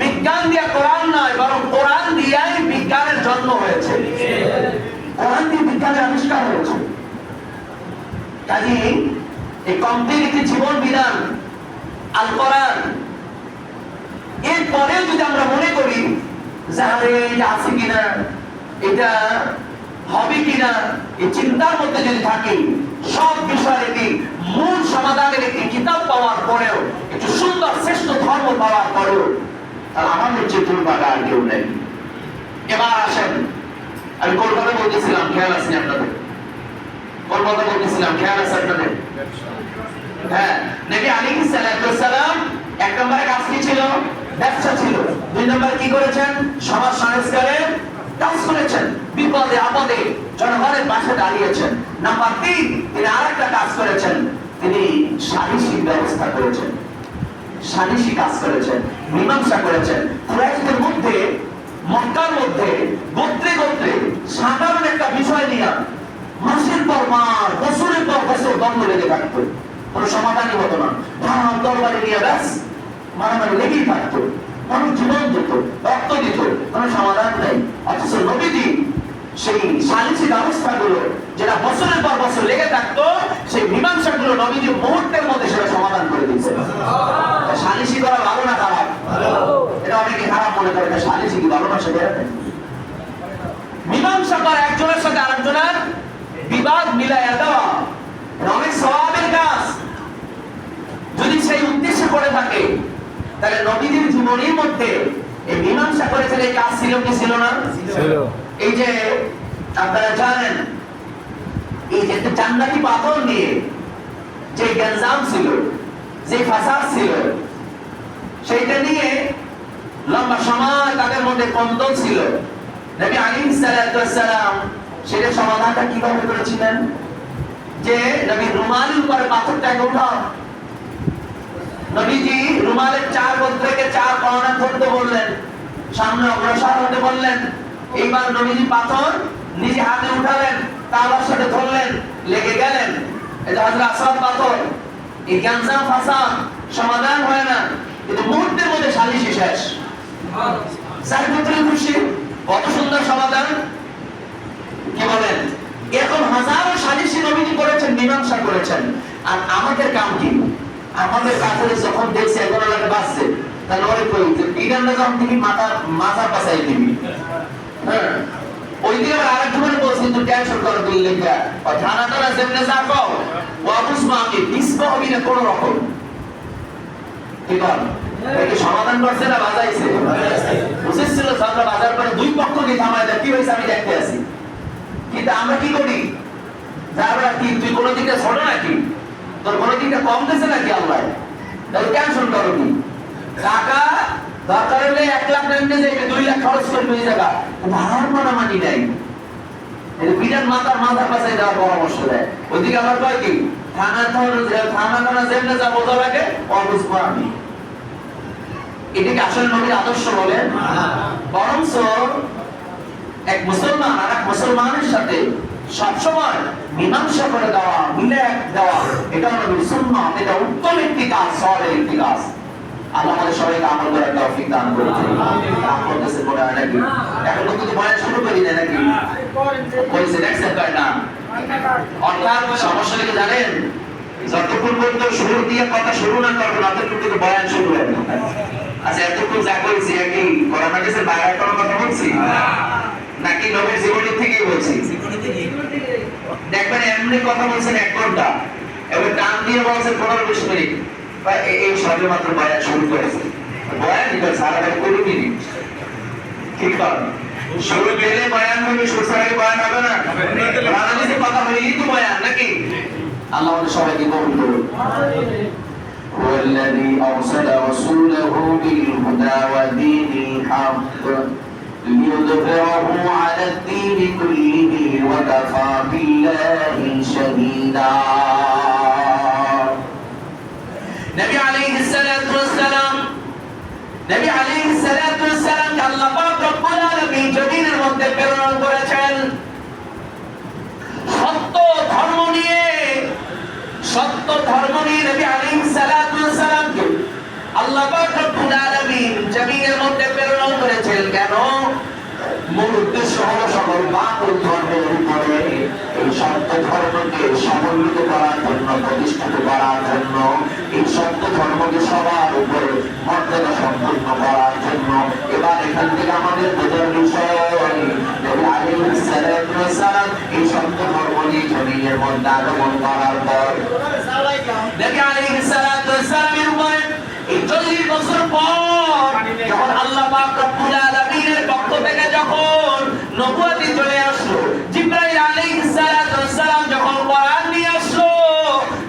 বিজ্ঞান দিয়ে কোরআন নয়, বরং কোরআন দিয়েই বিজ্ঞানের জন্ম হয়েছে, কোরআন দিয়ে বিজ্ঞানের আবিষ্কার হয়েছে। কাজেই এই কমপ্লিট একটি জীবন বিধান আল কোরআন। এরপরেও যদি আমরা মনে করি যে এটা আছে কিনা, এটা হবে কিনা, এই চিন্তার মধ্যে যদি থাকি, সব বিষয়ের একটি মূল সমাধানের একটি কিতাব পাওয়ার পরেও, একটু সুন্দর শ্রেষ্ঠ ধর্ম পাওয়ার পরেও, তাহলে আমাদের যে দুর্ভাগা আর কেউ নেই। এবার আসেন, আমি কলকাতা বলতেছিলাম, খেয়াল আছে আপনাদের? কলকাতা বলতেছিলাম, খেয়াল আছে আপনাদের? হ্যাঁ, নবী আলাইহিস সালাম এক নম্বরে কাজ কি ছিল? ব্যবসা ছিল। দুই নম্বরে কি করেছেন? সমাজ সংস্কারের কাজ করেছেন, বিপদে আপদে জনগণের পাশে দাঁড়িয়েছেন। নাম্বার 3, তিনি আরেকটা কাজ করেছেন, তিনি সালিসি ব্যবস্থা করেছেন, সালিসি কাজ করেছেন, মীমাংসা করেছেন। কুরাইশদের মধ্যে, মক্কার মধ্যে গোত্রে গোত্রে সাধারণ একটা বিষয় নিয়ে মাসের পর মাস, বছরের পর বছর দ্বন্দ্ব লেগে থাকতো, কোনো সমাধানই হতো না। ধারাম তরবারি নিয়ে ব্যাস মারামারি লেগেই থাকতো, মানুষ জীবন দিত, রক্ত দিত, কোনো সমাধান নেই। অথচ নবীজি সেই সালিসি ব্যবস্থাগুলো যেটা বছরের পর বছর লেগে থাকতো, সেই মীমাংসাগুলো নবীজি মুহূর্তের মধ্যে সেটা সমাধান করে দিচ্ছে। সালিসি করা ভালো না খারাপ? এটা অনেকে খারাপ মনে করে, সালিসি কি ভালো না? সেটা মীমাংসা করা, একজনের সাথে আরেকজনের বিবাদ মিলাইয়া দেওয়া, অনেক সওয়াবের কাজ। যদি সেই উদ্দেশ্যে করে থাকে, তাহলে নবীদের জীবনের মধ্যে এই মীমাংসা করেছেন, এই কাজ ছিল কি ছিল না? এই যে আপনারা জানেন, এই যে জান্নাতি পাথর নিয়ে যে গঞ্জাম ছিল, যে ফাসাদ ছিল, সেইটা নিয়ে লম্বা সময় তাদের মধ্যে কন্দল ছিল। নবী আলাইহিস সালাতু ওয়াস সালাম সেটা সমাধানটা কিভাবে করেছিলেন? যে নবী রুমালের উপরে পাথরটাকে উঠাও। নবীজি রুমালের চার বস্ত্রকে চার কোণা ধরতে বললেন, সামনে অগ্রসর হতে বললেন। এইবার নবীজি পাথর নিজে হাতে উঠালেন, তাওয়ার সাথে ধরলেন, লেগে গেলেন। এটা হযরত আসাদ পাথর। এই গ্যাঞ্জাম ফাসাদ সমাধান হয় না, কিন্তু মুহূর্তের মধ্যে সালিশি শেষ। সাইকুত্রী খুশি, কত সুন্দর সমাধান, কি বলেন? এরকম হাজারো সালিশি নবীজি করেছেন, মীমাংসা করেছেন। আর আমাদের কাম কি? আমাদের কাছে যখন দেখছে এখন লাগে বাঁচছে, তাহলে ওরে কই যে বিগানটা যখন তুমি মাথা পাছাই দিবি। হ্যাঁ, ওই দিকে আবার আরেক ধরনের বলছি, তুই টেনশন করো দিল লেখা ও থানা টানা যেমনে যা কও ও আবুসমা আমি পিছপা হবি না কোনো রকম। ঠিক আছে, এই সমাধান করছে না বাজাইছে? বুঝেছিল ছাত্র বাজার করে দুই পক্ষকে থামায় দেয়, কি হয়েছে আমি দেখতে আসি। কিন্তু আমরা কি করি? যারা কি তুই কোনো দিকে ছোট নাকি, তোর কোনো দিকে কম দিছে নাকি আল্লাহ? তাহলে টেনশন করো কি? টাকা দরকার হলে 1 লাখ নিয়ে যাইবে, 2 লাখ খরচ করবে এই জায়গা, ভাড়ার মানামানি নাই। এই বিরাট মাথা পাশাই দেওয়ার পরামর্শ দেয়। ওইদিকে আবার কয় কি থানা যেমনে যা বোঝা লাগে অবুঝবো আমি। এটাকে আসলে নবীর আদর্শ বলে? বরঞ্চ এক মুসলমান আর এক মুসলমানের সাথে সবসময় মীমাংসা করে দেওয়া, মিলে দেওয়া, এটা নবীর সুন্নাত। এটা উত্তম একটি কাজ, সওয়াবের একটি কাজ। আল্লাহ আমাদের সবাইকে আমল করার তৌফিক দান করুন। আমল কাছে মনে হয় নাকি এখন কিন্তু বয়ান শুরু করি না নাকি? বলছে দেখছেন কয় না? অর্থাৎ সমস্যা কি জানেন? যতক্ষণ পর্যন্ত শুরু দিয়ে কথা শুরু না করবেন ততক্ষণ কিন্তু বয়ান শুরু হবে। আচ্ছা, এতক্ষণ যা বলছি কি করোনা কেসের বাইরে কোনো কথা বলছি নাকি নবীর জীবনী থেকেই বলছি? দেখবেন এমনি কথা বলছেন 1 ঘন্টা, এবার টান দিয়ে বলছেন 15-20 মিনিট, এই সবে মাত্র বয়ান শুরু করেছে। বয়ান কি সারা 20 মিনিট। ঠিক কর, শুরু পেলে বয়ান হবে, সুসারে বয়ান হবে না। বাংলাদেশে কথা হলেই তো বয়ান নাকি? আল্লাহ আমাদের সবাইকে কবুল করুন। هو الذي أرسل رسوله بالهدى ودين الحق ليظهره على الدين كله وكفى بالله شهيدا। নবী আলাইহিস সালাতু ওয়াস সালাম, নবী আলাইহিস সালাতু ওয়াস সালাম আল্লাহ পাক রব্বুল আলামিন জমিনের মধ্যে প্রেরণ করেছেন সত্য ধর্ম নিয়ে। সত্য ধর্ম নিয়ে নবী আলাইহিস সালাতু ওয়াস সালামকে আল্লাহ পাক রব্বুল আলামিন জমিনের মধ্যে প্রেরণ করেছেন। কেন? মূল উদ্দেশ্য হলো সকল বাতিল ধর্মের উপরে এই সত্য ধর্মকে সমন্বিত করার জন্য, প্রতিষ্ঠিত করার জন্য, এই সত্য ধর্মকে সবার উপরে মর্যাদা সম্পন্ন করার জন্য। এবার এখান থেকে আমাদের বোঝার বিষয় নবী আলাইহিস সালাতু ওয়াস সালাম এই সত্য ধর্ম নিয়ে জমিনের মধ্যে আগমন করার পর নবী আলাইহিস সালাতু ওয়াস সালামের উপরে এই 40 বছর পর যখন আল্লাহ পাক রব্বুল আলামিনের পক্ষ থেকে যখন নবুয়তি চলে আসলো, জিবরাইল আলাইহিস সালাতু ওয়াস সালাম যখন কোরআন নিয়ে আসলো,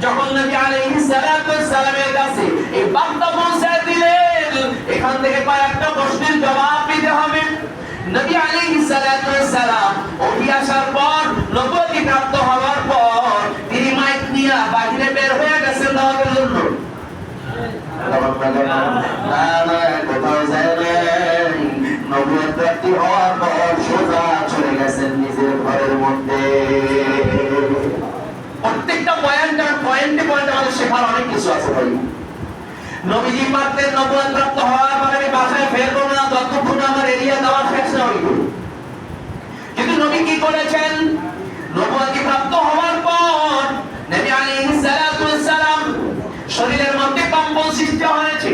যখন নবী আলাইহিস সালাতু ওয়াস সালামের কাছে এই বার্তা পৌঁছে দিলেন, এখান থেকে কয়েকটা প্রশ্নের জবাব দিতে হবে। নবী আলাইহিস সালাতু ওয়াস সালাম ওহি আসার পর, নবুয়তি প্রাপ্ত হওয়ার পর তিনি মাইক নিয়ে বাইরে বের হয়ে গেছেন দাওয়াতের জন্য। কোথাও যায় নাই, নবুয়ত প্রাপ্তি হওয়ার পর সোজা চলে গেছেন নিজের ঘরের মধ্যে। প্রত্যেকটা পয়েন্টে আমাদের শেখার অনেক কিছু আছে ভাই। নবীজি পারতেন নবুয়ত প্রাপ্ত হওয়ার পর আমি বাসায় ফেরবো না যতক্ষণ আমার এরিয়া দেওয়া শেষ না হইল। কিন্তু নবী কি করেছেন? নবুয়তি প্রাপ্ত হওয়ার পর নবী আলাইহিস সালাতু ওয়াস সালাম শরীরের মধ্যে কম্পন সৃষ্টি হয়েছে,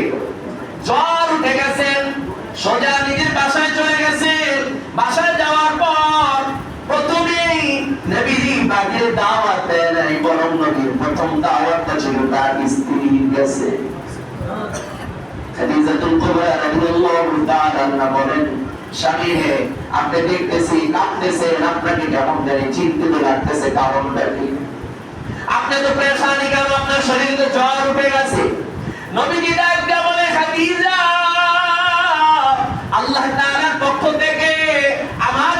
জ্বর উঠে গেছেন, সোজা নিজের বাসায় চলে গেছেন। বাসায় যাওয়ার পর প্রথমেই নবীজি বাড়ির দাওয়াত দেন নাই, বরং নবীর প্রথম দাওয়াতটা ছিল তার স্ত্রীর কাছে। খাদিজাতুল কুবরা রাদিয়াল্লাহু তাআলা আনহা বলেন, স্বামী হে, আপনি দেখতেছি কাঁপতেছেন, আপনাকে কেমন জানি চিন্তিত লাগতেছে, কারণটা কি? আপনি তো পেরেশানি কেন? আপনার শরীরে জ্বর উঠে গেছে। নবীজি ডাকতে বলে, খাদিজা, আল্লাহ তাআলার পক্ষ থেকে আমার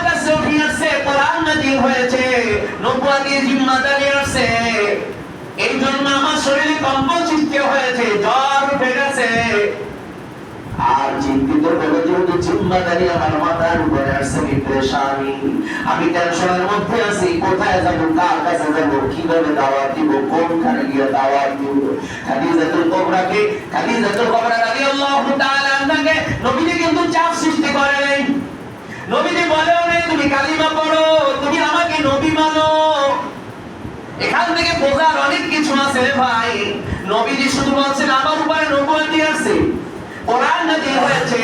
গেছে, জ্বর উঠে গেছে, আর চিন্তিত হলো যেহেতু জিম্মাদারি আমার মাথার উপরে আসছে, পেরেশানি, আমি টেনশনের মধ্যে আছি, কোথায় যাব, কার কাছে যাব, কিভাবে দাওয়াত দিব, কোনখানে গিয়ে দাওয়াত দিব। খাদিজাতুল কুবরা রাদিয়াল্লাহু তাআলা আনহাকে নবীজি কিন্তু চাপ সৃষ্টি করে নাই। নবীজি বলেও নাই তুমি কালিমা পড়ো, তুমি আমাকে নবী মানো। এখান থেকে বোঝার অনেক কিছু আছে রে ভাই। নবীজি শুধু বলছেন আমার উপরে নবুয়ত আছে, কোরআন নাযিল হয়েছে,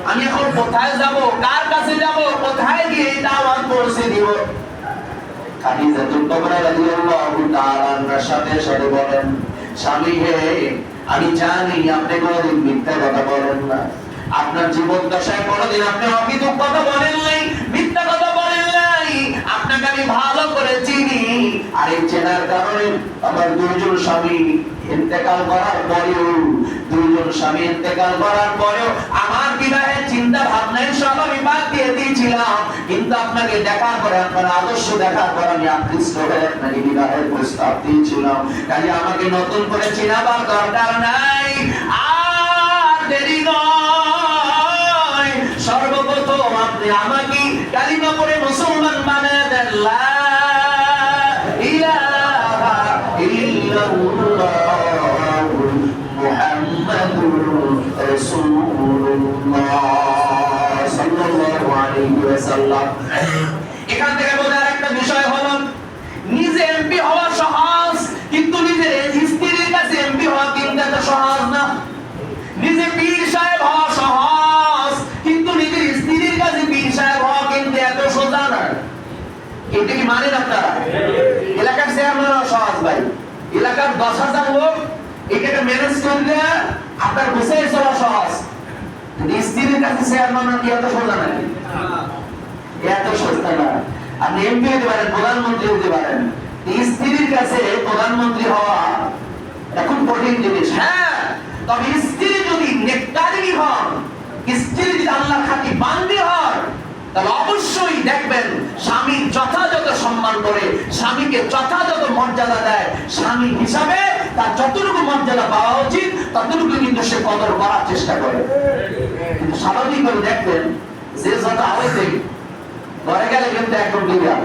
আমি এখন কোথায় যাব, কার কাছে যাব, কোথায় গিয়ে দাওয়াত পৌঁছে দিব। খাদিজাতুল কুবরা রাদিয়াল্লাহু তাআলা আনহার সাথে সাথে বলেন, স্বামী হে, আমি জানি আপনি কোনদিন মিথ্যা কথা বলেন না, আপনার জীবন দশায় কোনদিন আপনি অকৃতজ্ঞ কথা বলেন নাই, মিথ্যা কথা বলেন নাই, আপনাকে আমি ভালো করে চিনি। আর এই চেনার কারণে আমার দুইজন স্বামী ইন্তেকাল করার পরেও আমার বিবাহের চিন্তা ভাবনায় সব আমি বাদ দিয়ে দিয়েছিলাম, কিন্তু আপনাকে দেখার পরে, আপনার আদর্শ দেখার পর আমি আকৃষ্ট হয়ে আপনাকে বিবাহের প্রস্তাব দিয়েছিলাম। কাজে আমাকে নতুন করে চিনাবার দরকার নাই, আর দেরি নয়, সর্বপ্রথম আপনি আমাকে কালিমা পড়ে মুসলমান বানায় দেন। লা ইলাহা ইল্লাল্লাহ মুহাম্মাদুর রাসূলুল্লাহ সাল্লাল্লাহু আলাইহি ওয়াসাল্লাম। এখান থেকে বোঝার একটা বিষয় হলো, নিজে এমপি হওয়া সহজ, কিন্তু নিজের স্ত্রীর কাছে এমপি হওয়া কিন্তু এত সহজ না। নিজে পীর সাহেব হওয়া সহজ, কিন্তু নিজের স্ত্রীর কাছে পীর সাহেব হওয়া কিন্তু এত সোজা না। এটা কি মানেন আপনারা? এলাকার চেয়ারম্যান হওয়া সহজ ভাই, এলাকার 10,000 লোক এটাকে ম্যানেজ করলে আপনার গুছিয়ে চলা সহজ। স্ত্রীর কাছে চেয়ারম্যান কি এত সোজা নাকি? এত সোজা না। আপনি এমপি হতে পারেন, প্রধানমন্ত্রী হতে পারেন, স্ত্রীর কাছে প্রধানমন্ত্রী হওয়া এখন কঠিন জিনিস। হ্যাঁ, তবে স্ত্রী যদি নেককারী হন, স্ত্রী যদি আল্লাহর খাঁটি বান্দি হন, তাহলে অবশ্যই দেখবেন স্বামীর যথাযথ সম্মান করে, স্বামীকে যথাযথ মর্যাদা দেয়, স্বামী হিসাবে তার যতটুকু মর্যাদা পাওয়া উচিত ততটুকু কিন্তু সে কদর করার চেষ্টা করে। কিন্তু স্বাভাবিকভাবে দেখবেন যে যত আওয়াজে ঘরে গেলে কিন্তু একদম বিরাট,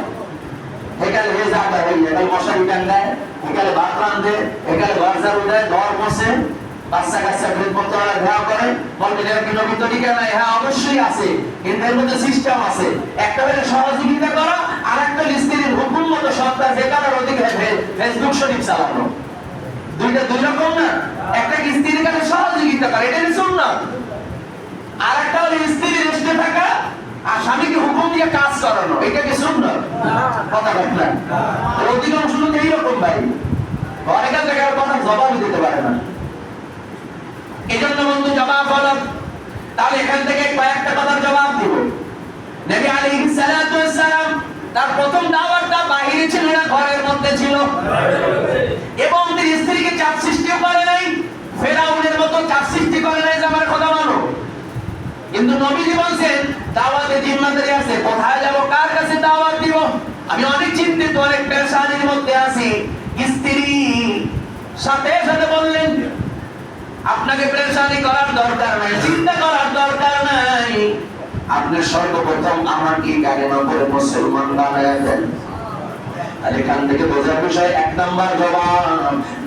এখানে হে যাতা হয়ে এখানে মশারি টাঙ্গায়, এখানে ভাত রান্ধে, এখানে ঘর ঝাড়ু দেয়, ঘর বসে, বাচ্চা কাচ্চা করতে দেওয়া করে, বলতে কি নবী তরিকা নাই? হ্যাঁ অবশ্যই আছে, কিন্তু এর মধ্যে সিস্টেম আছে। একটা হলে সহযোগিতা করা, আর একটা স্ত্রীর হুকুম মতো সত্তা যে কারোর অধিকার ফেসবুক শরীফ চালানো, দুইটা দুই রকম না। একটা স্ত্রীর কাছে সহযোগিতা করা, এটা সুন্নাত, আর একটা হলো স্ত্রীর রেস্টে থাকা আর স্বামীকে হুকুম দিয়ে কাজ করানো, এটা কি সুন্নাত? কথা ঠিক না? অধিকাংশ লোক এইরকম ভাই, ঘরে কাছে কথা জবাবই দিতে পারে না। এজন্য বন্ধু জবাব হলো, তাহলে এখান থেকে কয়েকটা কথার জবাব দিব। নবী আলাইহিস সালাতু ওয়াস সালাম তার প্রথম দাওয়াতটা বাহিরে ছিল না, ঘরের মধ্যে ছিল, এবং তিনি স্ত্রীকে চাপ সৃষ্টি করে নাই, ফেরাউনের মতো চাপ সৃষ্টি করে নাই যে আমার কথা মানো। কিন্তু নবীজি বলেন দাওয়াতে জিম্মাদারি আছে, কোথায় যাব, কার কাছে দাওয়াত দিব। আমি অনেক চিন্তিত, অনেক পেরেশানির মধ্যে আছি। স্ত্রী সাথে সাথে বললেন আপনাকে পেরেশানি করার দরকার নাই, চিন্তা করার দরকার নাই, আপনি সর্বপ্রথম আমাকে কালিমা পড়ে মুসলমান বানায় দেন। আর এখান থেকে বোঝার বিষয়, 1 নাম্বার জবাব,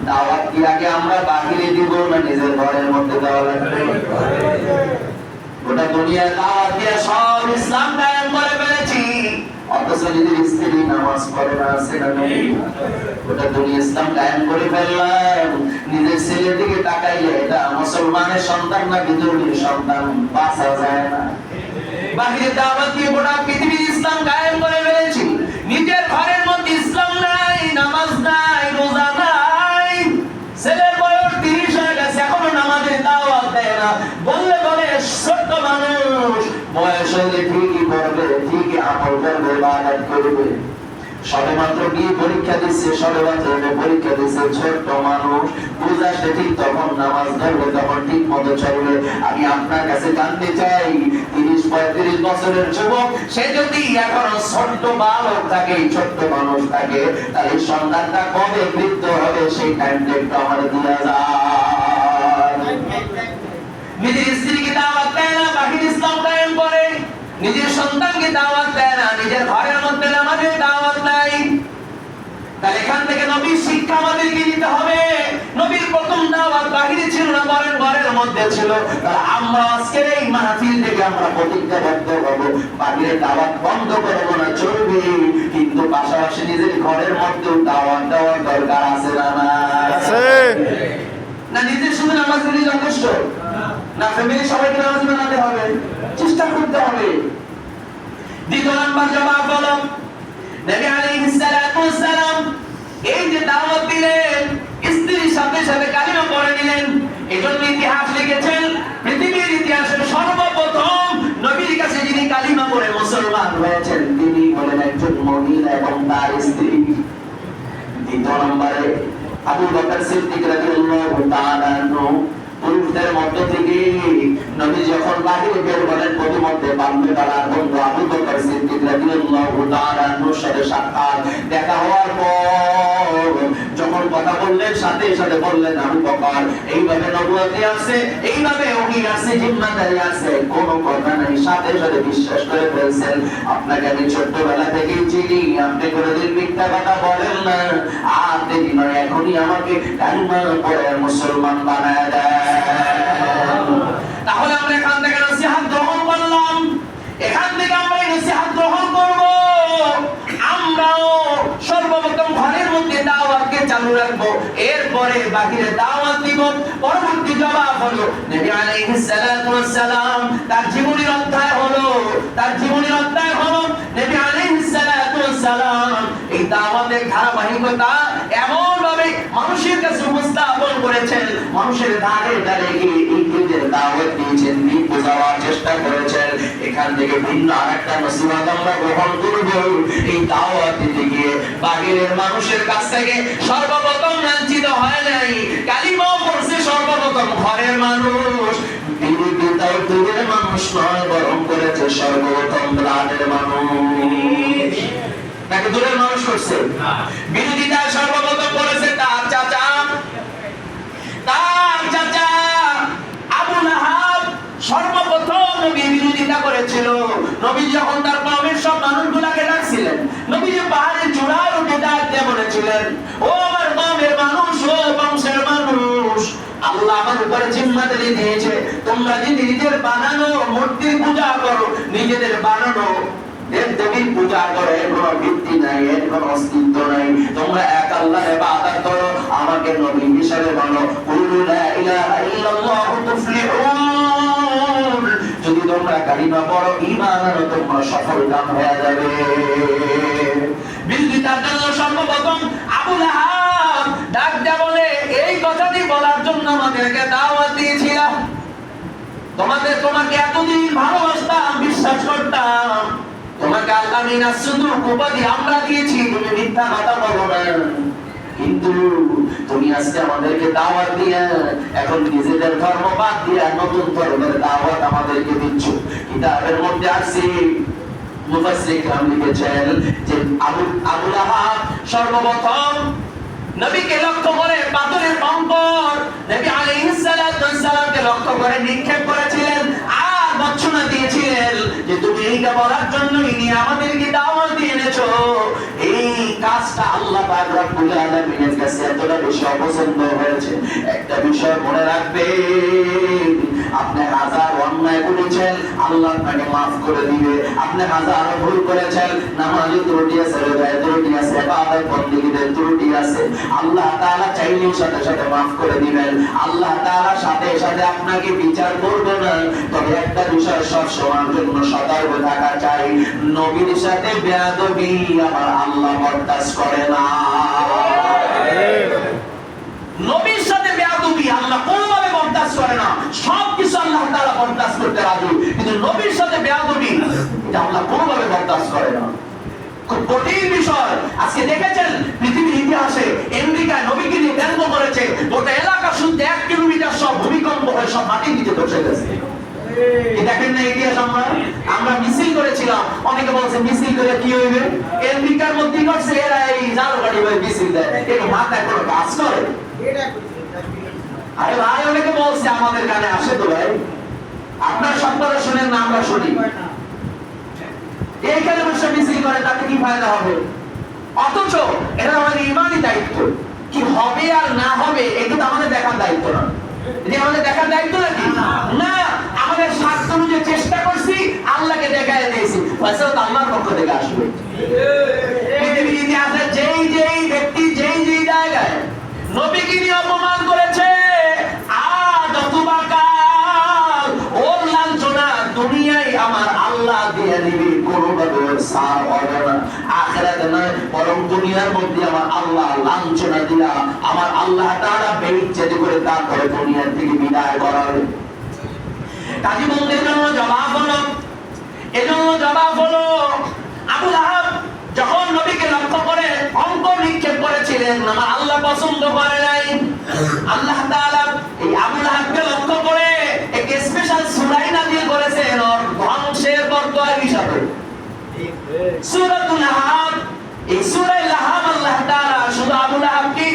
দাওয়াত কি আগে আমরা বাহিরে দিব না নিজের ঘরের মধ্যে দেওয়া লাগবে? গোটা দুনিয়া দাওয়াত দিয়ে সব ইসলাম কায়েম করে ফেলেছি, অথচ নিজের স্ত্রী নামাজ পড়ে না, সেটা নেই। গোটা দুনিয়া ইসলাম কায়েম করে ফেললাম, নিজের ছেলের দিকে তাকাইলে এটা মুসলমানের সন্তান না বিদ্রোহীর সন্তান, বাঁচা যায় না। বাহিরে দাওয়াত দিয়ে গোটা পৃথিবীর ইসলাম কায়েম করে ফেলেছি, নিজের ঘরের মধ্যে ইসলাম নাই, নামাজ নাই, রোজা নাই, ছেলের বয়স 30 হয়ে গেছে এখনো নামাজের দাওয়াত দেয় না। বললে বলে ছোট্ট মানুষ, বয়স হলে ঠিকই করবে, ঠিকই আমল করবে, ইবাদত করবে, সবেমাত্র গিয়ে পরীক্ষা দিচ্ছে, সবেমাত্র পরীক্ষা দিচ্ছে, ছোট্ট মানুষ, বুঝাচ্ছে ঠিক তখন নামাজ ধরবে, তখন ঠিক মতো চলবে। আমি আপনার কাছে জানতে চাই, 30-35 বছরের যুবক সে যদি এখন ছোট্ট বালক থাকে, ছোট্ট মানুষ থাকে, তাহলে সন্তানটা কবে বৃদ্ধ হবে সেই টাইমটা একটু আমার দিয়া যায়। নবীর শিক্ষা আমাদেরকে নিতে হবে। নবীর প্রথম দাওয়াত বাহিরে ছিল না, বরং ঘরের মধ্যে ছিল। আমরা আজকের এই মাহফিল থেকে আমরা প্রতিজ্ঞাবদ্ধ হব, বাহিরে দাওয়াত বন্ধ করব না, চলবে, কিন্তু পাশাপাশি নিজের ঘরের মধ্যেও দাওয়াত দেওয়ার দরকার আছে না? না নিজের শুধু নামাজ পড়লে যথেষ্ট না, ফ্যামিলি সবাইকে নামাজ বানাতে হবে, চেষ্টা করতে হবে। দ্বিতীয় নাম্বার জবাব হলো নবী আলাইহিস সালাতু ওয়াস সালাম এই যে দাওয়াত দিলেন, স্ত্রীর সাথে সাথে কালিমা পড়ে নিলেন। এজন্য ইতিহাস লিখেছেন, পৃথিবীর ইতিহাসে সর্বপ্রথম নবীর কাছে যিনি কালিমা পড়ে মুসলমান হয়েছেন তিনি হলেন একজন মহিলা এবং তার স্ত্রী। দ্বিতীয় নম্বরে আবু বকর সিদ্দিক রাদিয়াল্লাহু তাআলা আনহু, পুরুষদের মধ্য থেকে নবী যখন বাহিরে বের হলেন প্রতিমধ্যে বান্ধে তার বন্ধু আবু বকর সিদ্দিক রাদিয়াল্লাহু তাআলা আনহুর সাথে সাক্ষাৎ দেখা হওয়ার পর যখন কথা বললেন সাথে সাথে বললেন, আবু বকর এইভাবে নবুয়তি আছে, এইভাবে ওহী আছে, জিম্মাদারি আছে, কোনো কথা নাই, সাথে সাথে বিশ্বাস করে ফেলছেন। আপনাকে আমি ছোট্টবেলা থেকেই চিনি, আপনি কোনোদিন মিথ্যা কথা বলেন না, আর দেরি নয়, এখনই আমাকে কালিমা পড়ে মুসলমান বানায় দেয়। তাহলে আমরা এখান থেকে নসিহত গ্রহণ করলাম, এখান থেকে আমরা এই নসিহত গ্রহণ করব। আমরাও সর্বপ্রথম ঘরের মধ্যে দাওয়াতকে চালু রাখবো, এরপরে বাহিরে দাওয়াত দিব। পরবর্তী জবাব হলো নবী আলাইহিস সালাতু ওয়াস সালাম তার জীবনের অধ্যায় হলো নবী আলাইহিস সালাতু ওয়াস সালাম এই দাওয়াতের ধারাবাহিকতা এমন ভাবে মানুষের কাছে উপস্থাপন করেছেন, মানুষের ধারে ধারে গিয়ে ঈদের দাওয়াত দিয়েছেন, দিন বোঝাবার চেষ্টা করেছেন। এখান থেকে ভিন্ন আরেকটা নসিহত আমরা গ্রহণ করব। এই দাওয়াত দিতে গিয়ে বাহিরের মানুষের কাছ থেকে সর্বপ্রথম লাঞ্ছিত হয় নাই, কালিমা পড়ছে সর্বপ্রথম ঘরের মানুষ। বিরোধিতায় দূরের মানুষ নয়, বরং করেছে সর্বপ্রথম গ্রামের মানুষ। তাকে দূরের মানুষ করছে, বিরোধিতা সর্বপ্রথম করেছে তার চাচা আবু লাহাব। সর্বপ্রথম নবী বিরোধিতা করেছিল। নবী যখন তার কওমের সব মানুষগুলোকে ডাকছিলেন, নবী যে পাহাড়ের চূড়ায় উঠে ডাকতে বলেছিলেন, ও আমার কওমের মানুষ, ও বংশের মানুষ, আল্লাহ আমার উপরে জিম্মাদারি দিয়েছে, তোমরা যদি নিজের বানানো মূর্তির পূজা করো, নিজেদের বানানো দেবদেবীর পূজা করো, এর কোনো ভিত্তি নাই, এর কোনো অস্তিত্ব নাই, তোমরা এক আল্লাহর ইবাদত করো, আমাকে নবী হিসেবে মানো। কুলু লা ইলাহা ইল্লাল্লাহু তুফলিহুন, যদি তোমরা কালিমা পড়ো, ঈমান আনো, তোমরা সফল কাম হয়ে যাবে। বিরোধিতার জন্য সর্বপ্রথম আবু লাহাব ডাক দেয়া বলে, এই কথাটি বলার জন্য আমাদেরকে দাওয়াত দিয়েছিলাম, তোমাকে এতদিন ভালোবাসতাম, বিশ্বাস করতাম, তোমাকে আল্লাহ মিনাস সুদুক উপাধি আমরা দিয়েছি, তুমি মিথ্যা কথা বলো না, কিন্তু তুমি আজকে আমাদেরকে দাওয়াত দিয়ে এখন নিজেদের ধর্ম বাদ দিয়ে নতুন ধর্মের দাওয়াত আমাদেরকে দিচ্ছ। কিতাবের মধ্যে আছে, মুফাসসির کرام লিখেছেন যে আবু লাহাব সর্বপ্রথম নবীকে লক্ষ্য করে পাথরের কঙ্কর নবী আলাইহিস সালাতু ওয়াস সালামকে লক্ষ্য করে নিক্ষেপ করেছিলেন আর বর্ষণা দিয়েছিলেন যে তুমি এইটা বলার জন্যই নিয়ে আমাদেরকে দাওয়াত দিয়ে এনেছো। এই কাজটা আল্লাহ পাক রব্বুল আলামিনের কাছে এতটা বেশি অপছন্দ হয়েছে। একটা বিষয় মনে রাখবেন, আপনি হাজার অন্যায় করেছেন, আল্লাহ আপনাকে মাফ করে দিবে। আপনি হাজার ভুল করেছেন, নামাজে ত্রুটি আছে, রোজায় ত্রুটি আছে, ইবাদত বন্দেগীতে ত্রুটি আছে, আল্লাহ তাআলা চাইলেও সাথে সাথে মাফ করে দিবেন। আল্লাহ তাআলা সাথে সাথে আপনাকে বিচার করবে না। তবে একটা বিষয় সব সময়ের জন্য সতর্ক থাকা চাই, নবীর সাথে বেয়াদবি আমার আল্লাহ বরদাস্ত করে না। নবীর সাথে বেয়াদবি আল্লাহ কোনোভাবে বরদাস্ত করে না। সব কিছু আল্লাহ তাআলা বরদাস্ত করতে রাজি, কিন্তু নবীর সাথে বেয়াদবি এটা আল্লাহ কোনোভাবে বরদাস্ত করে না। খুব কঠিন বিষয়। আজকে দেখেছেন পৃথিবীর ইতিহাসে আমেরিকা নবীকে নিয়ে ব্যঙ্গ করেছে, গোটা এলাকা শুনতে 1 কিলোমিটার সব ভূমিকম্প হয়ে সব মাটি নিচে ধসে গেছে। দেখেন না ইতিহাস? আমরা মিছিল করেছিলাম, অনেকে বলছে মিছিল করে কি হইবে, আমেরিকার মধ্যে করছে এরা এই জানো গাড়ি ভাই মিছিল দেয়, এটা মাথায় কোনো কাজ করে? আরে ভাই অনেকে বলছে আমাদের কানে আসে তো ভাই, আপনার সপ্তাহে শুনেন না আমরা শুনি। এইখানে বসে মিছিল করে তাতে কি ফায়দা হবে? অথচ এটা আমাদের ইমানি দায়িত্ব। কি হবে আর না হবে এটা তো আমাদের দেখার দায়িত্ব না। এটা আমাদের দেখার দায়িত্ব নাকি? না, আমাদের স্বার্থ অনুযায়ী চেষ্টা করছি, আল্লাহকে দেখায় দিয়েছি, ফয়সালা তো আল্লাহর পক্ষ থেকে আসবে। পৃথিবীর ইতিহাসে যেই ব্যক্তি যেই জায়গায় নবীকে নিয়ে অপমান করেছে, আজ অথবা কাল ওর লাঞ্ছনা দুনিয়ায় আমার আল্লাহ দিয়ে দিবে, কোনোভাবে ওর সার হবে না। আখিরাতে নয়, বরং দুনিয়ার মধ্যে আমার আল্লাহ লাঞ্ছনা দিয়া আমার আল্লাহ তাআলা বেইজ্জতি করে তারপরে দুনিয়ার থেকে বিদায় করাবে। কাজী বন্ধুদের জন্য জবাব হলো, এজন্য জবাব হলো, আবু লাহাব যখন নবীকে লক্ষ্য করে অঙ্ক নিক্ষেপ করেছিলেন, আমার আল্লাহ পছন্দ করে নাই। আল্লাহ তাআলা এই আবু লাহাবকে লক্ষ্য করে এক স্পেশাল সূরা নাযিল করেছেন ওর ধ্বংসের বরদোয়া হিসাবে, সূরাতুল লাহাব। এই সূরা লাহাব আল্লাহ তাআলা শুধু আবু লাহাবকে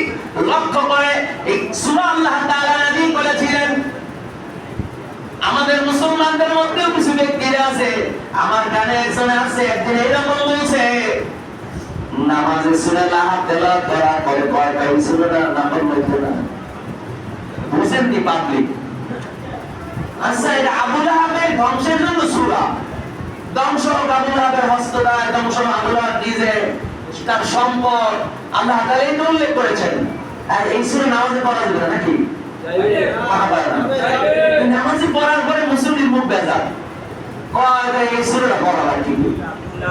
লক্ষ্য করে এই সূরা আল্লাহ তাআলা নাযিল করেছিলেন। আমাদের মুসলমানদের মধ্যেও কিছু ব্যক্তিরা আছে, আমার গানে একজন আছে, একদিন এরকম বলছে, নামাজে সূরা লাহাব তেলাওয়াত করার পরে কয়টা সূরার নাম বলতে না, বুঝেন নি পাবলিক? আচ্ছা, এটা আবু লাহাবের ধ্বংসের জন্য সূরা, ধ্বংস আবু লাহাবের হস্তদ্বয়, ধ্বংস আবু লাহাব নিজে, তার সম্পদ, আল্লাহ তাআলা এই উল্লেখ করেছেন। আর এই সূরা নামাজে পড়া যাবে নাকি? নামাজি পড়ার পরে মুসলিম মুখ বেজার, এই সূরাটা পড়া হয়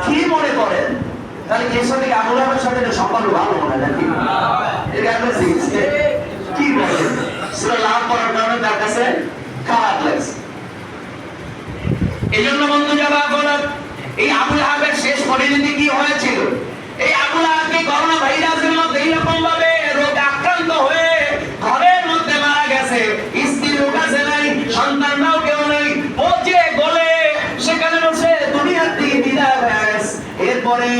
কি মনে করেন? তাহলে এই সাথে আবু লাহাবের সাথে সম্পর্ক ভালো মনে হয় নাকি? কি বলেন? সূরা লাহাব পড়ার কারণে তার কাছে খারাপ লাগছে। এই জন্য বন্ধু জবাব হলো, এই আবু লাহাবের শেষ পরিণতি কি হয়েছিল? এই আবু লাহাবকে করোনা ভাইরাসের মধ্যে এইরকম ভাবে রোগ আক্রান্ত হয়ে ঘরের মধ্যে মারা গেছে, স্ত্রীর কাছে নাই, সন্তানরাও কেউ নেই, পচে গলে সেখানে বসে দুনিয়ার থেকে বিদায় হয়ে গেছে। এরপরে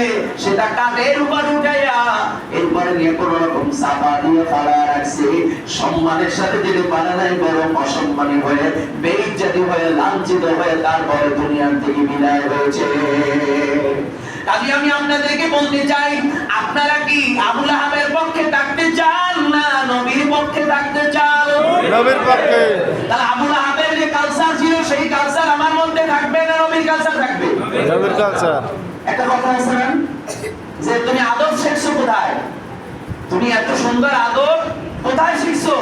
সেটা কাঠের উপর উঠাইয়া এরপরে নিয়ে কোন রকম চাপা দিয়ে ফালা রাখছে, সম্মানের সাথে যদি পারে নাই, বরং অসম্মানী হয়ে বেইজ্জতি হয়ে লাঞ্ছিত হয়ে তারপরে দুনিয়ার থেকে বিদায় হয়েছে। কাজে আমি আপনাদেরকে বলতে চাই, আপনারা কি আবু লাহাবের পক্ষে থাকতে চান না নবীর পক্ষে থাকতে চান? নবীর পক্ষে। তাহলে আবু লাহাবের যে কালচার ছিল সেই কালচার আমার মধ্যে থাকবে না নবীর কালচার থাকবে? নবীর কালচার। একটা কথা আছে না যে তুমি আদব শিখছো কোথায়? তুমি এত সুন্দর আদব কোথায় শিখছো?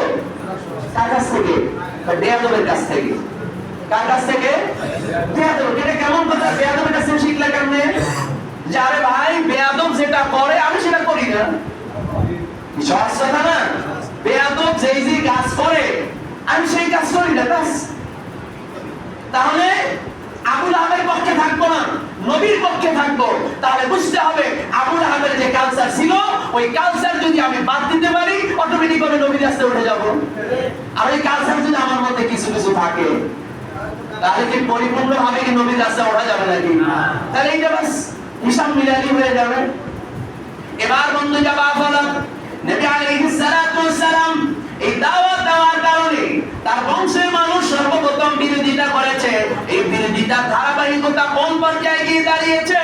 কার কাছ থেকে? বেয়াদবের কাছ থেকে। কার কাছ থেকে? বেয়াদব। এটা কেমন কথা? বেয়াদবের কাছ থেকে শিখলে কেমনে? যারে ভাই বেয়াদব যেটা করে আমি সেটা করি না, সহজ কথা না? বেয়াদব যেই কাজ করে আমি সেই কাজ করি না, ব্যাস। তাহলে আবু লাহাবের পক্ষে থাকবো না, নবীর পক্ষে থাকবো। তাহলে বুঝতে হবে আবু লাহাবের যে কালচার ছিল ওই কালচার যদি আমি বাদ দিতে পারি, অটোমেটিক ভাবে নবীর রাস্তায় উঠে যাব। আর ওই কালচার যদি আমার মধ্যে কিছু কিছু থাকে, তাহলে কি পরিপূর্ণ ভাবে কি নবীর রাস্তায় ওঠা যাবে নাকি? তাহলে এইটা বাস হিসাব মিলালি হয়ে যাবে। এবার বন্ধু জবাব হলো, নবী আলাইহিস সালাতু ওয়াস সালাম এই দাওয়াত দেওয়ার কারণে তার বংশের মানুষ সর্বপ্রথম বিরোধিতা করেছে। এই বিরোধিতার ধারাবাহিকতা কোন পর্যায়ে গিয়ে দাঁড়িয়েছে?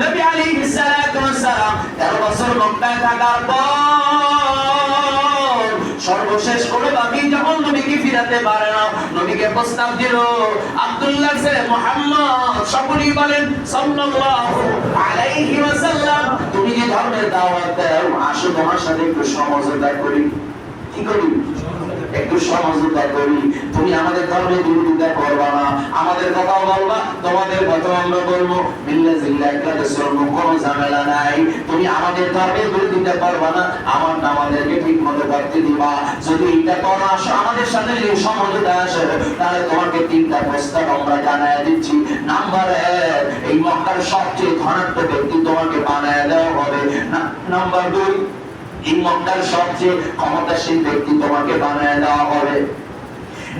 নবী আলাইহিস সালাতু ওয়াস সালাম 13 বছর মক্কায় থাকার পর সর্বশেষ কোনো বাকি যখন নবীকে ফিরাতে পারে না, নবীকে প্রস্তাব দিল, আব্দুল্লাহ ছে মুহাম্মদ, সকলেই বলেন সাল্লাল্লাহু আলাইহি ওয়াসাল্লাম, তুমি যে ধর্মের দাওয়াত দাও, আসো তোমার সাথে একটু সমঝোতা করি। কি করি? একটু সমঝোতা করি। তুমি আমাদের ধর্মের বিরোধিতা করবা না, আমাদের কথাও বলবা, তোমাদের কথাও আমরা বলবো, বিল্লাহ জিল্লাহ একলাতে চলবো, কোনো ঝামেলা নাই। তুমি আমাদের ধর্মের বিরোধিতা করবা না, আমাদেরকে ঠিক মতো করতে দিবা। যদি এটা করো, আসো আমাদের সাথে যদি সমঝোতা আসে, তাহলে তোমাকে 3টা প্রস্তাব আমরা জানায় দিচ্ছি। নাম্বার 1, এই মক্কার সবচেয়ে ধনাঢ্য ব্যক্তি তোমাকে বানায় দেওয়া হবে। নাম্বার 2, এই মক্কার সবচেয়ে ক্ষমতাশীল ব্যক্তি তোমাকে বানায় দেওয়া হবে।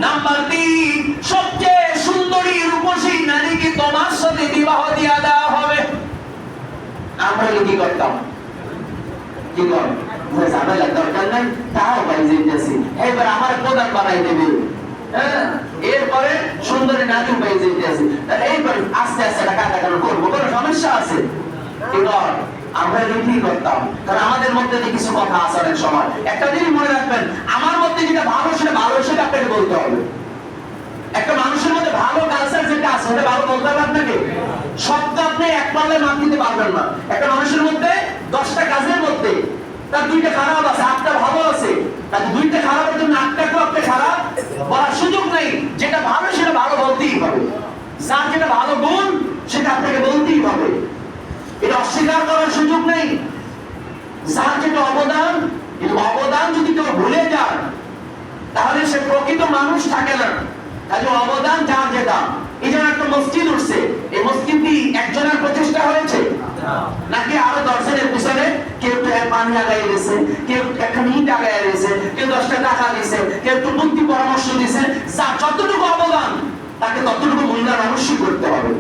নাম্বার 3, সবচেয়ে সুন্দরী রূপসী নারীকে তোমার সাথে বিবাহ দিয়া দেওয়া হবে। আমরা কি করতাম? কি কর ঝামেলা দরকার নাই, তাও ভাই যেতেছি, এবার আমার প্রধান বানাই দেবে। এরপরে সুন্দরী নারী পাই যেতেছি, এইবার আস্তে আস্তে টাকা টাকা করবো, কোনো সমস্যা আছে? কি কর আমরা এটাই করতাম, কারণ আমাদের মধ্যে যে কিছু কথা আছে অনেক সময়। একটা জিনিস মনে রাখবেন, আমার মধ্যে যেটা ভালো সেটা ভালো, সেটা আপনাকে বলতে হবে। একটা মানুষের মধ্যে ভালো কালচার যেটা আছে সেটা ভালো বলতে হবে আপনাকে। সব তো আপনি এক পাল্লায় মাপ দিতে পারবেন না। একটা মানুষের মধ্যে 10টা কাজের মধ্যে তার 2টা খারাপ আছে, 8টা ভালো আছে। তার 2টা খারাপের জন্য 8টাকেও আপনি খারাপ বলার সুযোগ নেই। যেটা ভালো সেটা ভালো বলতেই হবে। যার যেটা ভালো গুণ সেটা আপনাকে বলতেই হবে, এটা অস্বীকার করার সুযোগ নেই। যার যেটা অবদান, কিন্তু অবদান যদি কেউ ভুলে যায় তাহলে সে প্রকৃত মানুষ থাকে না। কাজে অবদান যার যেটা। এই যেমন একটা মসজিদ উঠছে, এই মসজিদটি একজনের প্রচেষ্টা হয়েছে নাকি আরো 10 জনের পিছনে? কেউ পানি আগাই দিয়েছে, কেউ একটা ইট আগাই দিয়েছে, কেউ 10টা টাকা দিয়েছে, কেউ একটু বুদ্ধি পরামর্শ দিয়েছে। যার যতটুকু অবদান তাকে ততটুকু মূল্যায়ন অবশ্যই করতে হবে।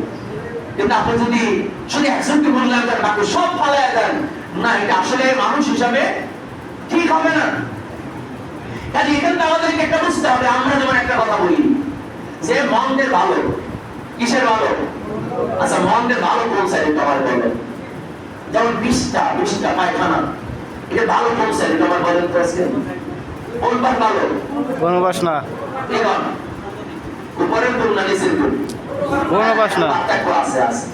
কিন্তু আপনি যদি শুধু একজনকে মূল্যায়ন করেন, বাকি সব ফালাইয়া দেন, না, এটা আসলে মানুষ হিসাবে ঠিক হবে না। কাজে এখানে আমাদেরকে একটা বুঝতে হবে, আমরা যেমন একটা কথা বলি যে মন্দের ভালো, কিসের ভালো? আচ্ছা, মন্দের ভালো কোন সাইড এটা আমার বলেন। যেমন 20টা পায়খানা, এটা ভালো কোন সাইড এটা আমার বলেন তো আজকে। কোনবার ভালো? কোনো বাস না, এবার উপরের কোন না নিচের কোন? কোনো বাস না। পার্থক্য আছে, আছে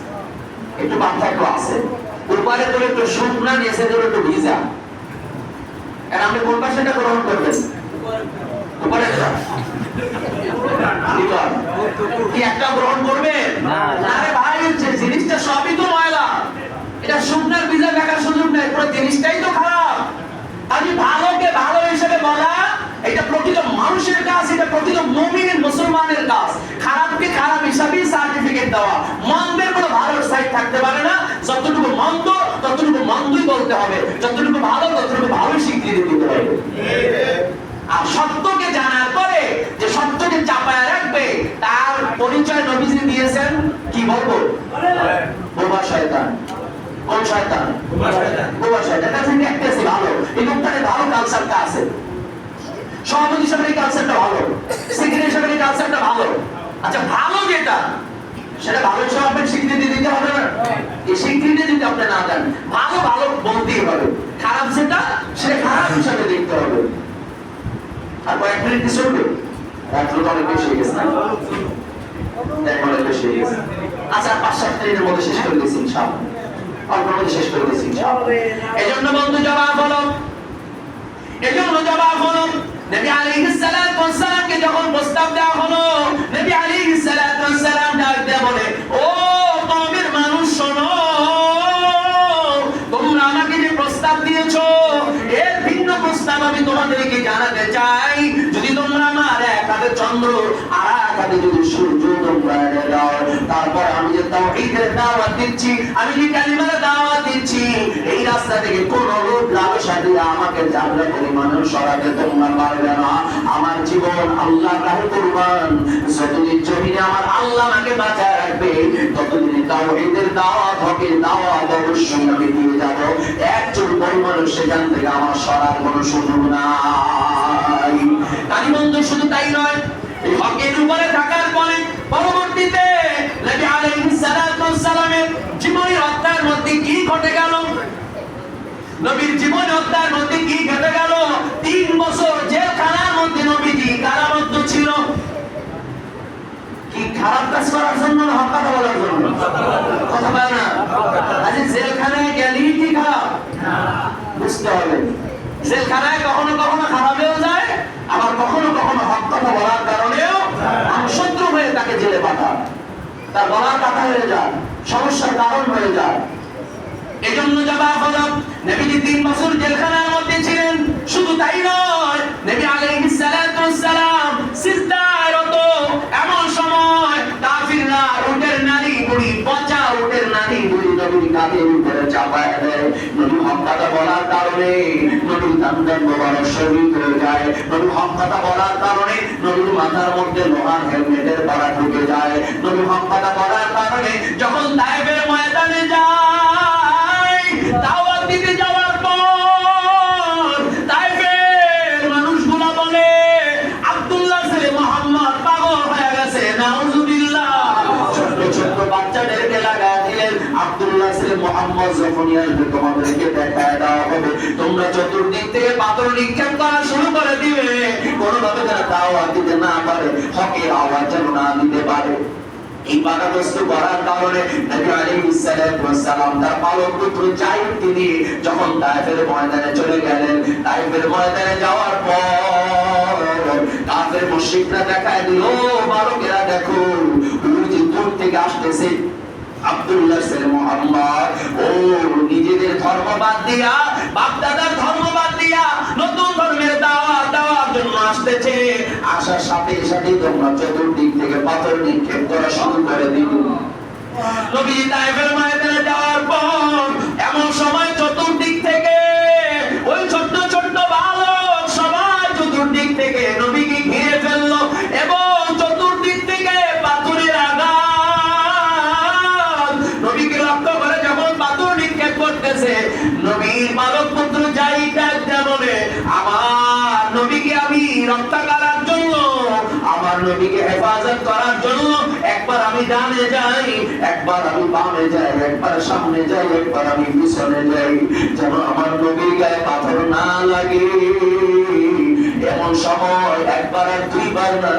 একটু পার্থক্য আছে। উপরে ধরে একটু শুকনা, নিচে ধরে একটু ভিজা। আর আপনি কোন পাশেটা গ্রহণ করবেন? উপরের কি একটা গ্রহণ করবে? আরে ভাই, জিনিসটা সবই তো ময়লা। এটা শুকনার ভিজা দেখার সুযোগ নেই, পুরো জিনিসটাই তো খারাপ। আমি ভালোকে ভালো হিসেবে বলা এটা প্রকৃত মানুষের কাজ, এটা প্রকৃত মুমিনের মুসলমানের কাজ। খারাপকে খারাপ হিসাবেই সার্টিফিকেট দেওয়া। মন্দের কোনো ভালো সাইড থাকতে পারে না। যতটুকু মন্দ ততটুকু মন্দই বলতে হবে, যতটুকু ভালো ততটুকু ভালো স্বীকৃতি দিতে হবে। আর সত্যকে জানার পরে যে সত্যকে চাপায় রাখবে, তার পরিচয় নবীজি দিয়েছেন কি বলবো? বোবা শয়তান। কোন শয়তান? বোবা শয়তান। এটা থেকে দেখতেছি ভালো, এই লোকটাকে ভালো কালচারটা আছে, সভাপতি হিসেবে এই কালচারটা ভালো, সেক্রেটারি হিসেবে এই কালচারটা ভালো। আচ্ছা, ভালো যেটা সেটা ভালো হিসেবে আপনাকে স্বীকৃতি দিতে হবে না? এই স্বীকৃতি যদি আপনি না দেন, ভালো ভালো বলতেই হবে, খারাপ যেটা সেটা খারাপ হিসাবে দেখতে হবে। আর কয়েক মিনিট কি চলবে? রাত্র তো অনেক বেশি হয়ে গেছে না? অনেক বেশি হয়ে গেছে। আচ্ছা, 5-7 মিনিটের মধ্যে শেষ করে দিচ্ছি ইনশাআল্লাহ। অল্পের মধ্যে শেষ করে দিচ্ছি ইনশাআল্লাহ। এই জন্য বন্ধু জবাব হলো, নবী আলাইহিস সালাতু ওয়াস সালামকে যখন প্রস্তাব দেওয়া হলো, নবী আলাইহিস সালাতু ওয়াস সালাম ডাক দিয়ে বলে, ও কওমের মানুষ শোনো, তোমরা আমাকে যে প্রস্তাব দিয়েছো এর ভিন্ন প্রস্তাব আমি তোমাদেরকে জানাতে চাই। যদি তোমরা আমার এক হাতে চন্দ্র আর এক হাতে যদি সূর্য তোমরা এনে দাও, তারপর আমি যে তাওহীদের দাওয়াত দিচ্ছি, আমি যে কালিমার দাওয়াত দিচ্ছি, এই রাস্তা থেকে কোন লোক লালসা দিয়ে আমাকে জানলা পরিমাণের সরাতে তোমরা পারবে না। আমার জীবন আল্লাহর রাহে কুরবান। যতদিন জমিনে আমার আল্লাহ আমাকে বাঁচায় রাখবে, ততদিন তাওহীদের দাওয়াত হবে, দাওয়াত অবশ্যই আমি দিয়ে যাব। একজন পরিমাণ সেখান থেকে আমার সরার কোনো সুযোগ নাই। তাই বন্ধু, শুধু তাই নয়, এই হকের উপরে থাকার পরে পরবর্তীতে নবী আলাইহিস সালাতু ওয়াস সালামের জীবনী হত্যার মধ্যে কি ঘটে গেল? নবীর জীবন হত্যার মধ্যে কি ঘটে গেল? 3 বছর জেলখানার মধ্যে নবীজি কারাবদ্ধ ছিল। কি খারাপ কাজ করার জন্য না হক কথা বলার জন্য? কথা বলে না। আজ জেলখানায় গেলেই কি খারাপ? বুঝতে হবে, জেলখানায় কখনো কখনো খারাপেও যায়, আবার কখনো কখনো হক কথা বলার কারণেও শত্রু হয়ে তাকে জেলে পাঠায়, তার বলার কথা হয়ে যায়, সমস্যার কারণ হয়ে যায়। এজন্য জবাব হলো, নবীজি 3 বছর জেলখানার মধ্যে ছিলেন। শুধু তাই নয়, নবী আলাইহিস সালাতু ওয়াস সালাম সিজদায় রত এমন সময় কাফিররা উটের নারী বুড়ি, পচা উটের নারী বুড়ি নবীর কাঁধের উপরে চাপায় দেয়। নবী হক কথা বলার কারণে নবীর দান্দান মোবারক শহীদ হয়ে যায়। নবী হক কথা বলার কারণে নবীর মাথার মধ্যে লোহার হেলমেটের পাড়া ঢুকে যায়। নবী হক কথা বলার কারণে যখন তায়েফের ময়দানে যায়, দাওয়াত দিতে যাওয়ার পর তায়েফের মানুষগুলো বলে, আব্দুল্লাহ ছেলে মুহাম্মদ পাগল হয়ে গেছে, নাউজুবিল্লাহ। ছোট ছোট বাচ্চাদেরকে লাগায় দিলেন, আব্দুল্লাহ ছেলে মুহাম্মদ যখনই আসবে তোমাদেরকে দেখায় দেওয়া হবে, তোমরা চতুর্দিক থেকে পাথর নিক্ষেপ করা শুরু করে দিবে, কোনোভাবে যেন দাওয়াত দিতে না পারে, হকের আওয়াজ যেন না দিতে পারে। এই বাধাগ্রস্ত করার কারণে নবী আলাইহিস সালাতু ওয়াস সালাম তার পালক পুত্র যায়েদ তিনি যখন তায়েফের ময়দানে চলে গেলেন, তায়েফের ময়দানে যাওয়ার পর কাফের মুশরিকরা দেখায় দিল, বালকেরা দেখো ওই যে দূর থেকে আসতেছে আব্দুল্লাহ ছেলে মুহাম্মদ, ও নিজেদের ধর্ম বাদ দিয়া, বাপ দাদার ধর্ম বাদ দিয়া নতুন ধর্মের দাওয়াত দেওয়ার জন্য আসতেছে। আসার সাথে সাথে তোমরা চতুর্দিক থেকে পাথর নিক্ষেপ করা শুরু করে দিল। নবী তায়েফের ময়দানে যাওয়ার পর এমন সময় চতুর্দিক থেকে ওই ছোট্ট ছোট্ট বালক সবাই চতুর্দিক থেকে নবীকে ঘিরে ফেললো এবং চতুর্দিক থেকে পাথরের আঘাত নবীকে লক্ষ্য করে যখন পাথর নিক্ষেপ করতেছে, নবীর বালক পুত্র যায়েদ ডাকতে বলে, আমার নবীকে আমি রক্ষা করার জন্য, আমার নবীকে হেফাজত করার জন্য একবার আমি ডানে যাই, একবার আমি বামে যাই, একবার সামনে যাই, একবার আমি পিছনে যাই, যেন আমার নবীর গায়ে পাথর না লাগে। এমন সময় একবার আর দুইবার না,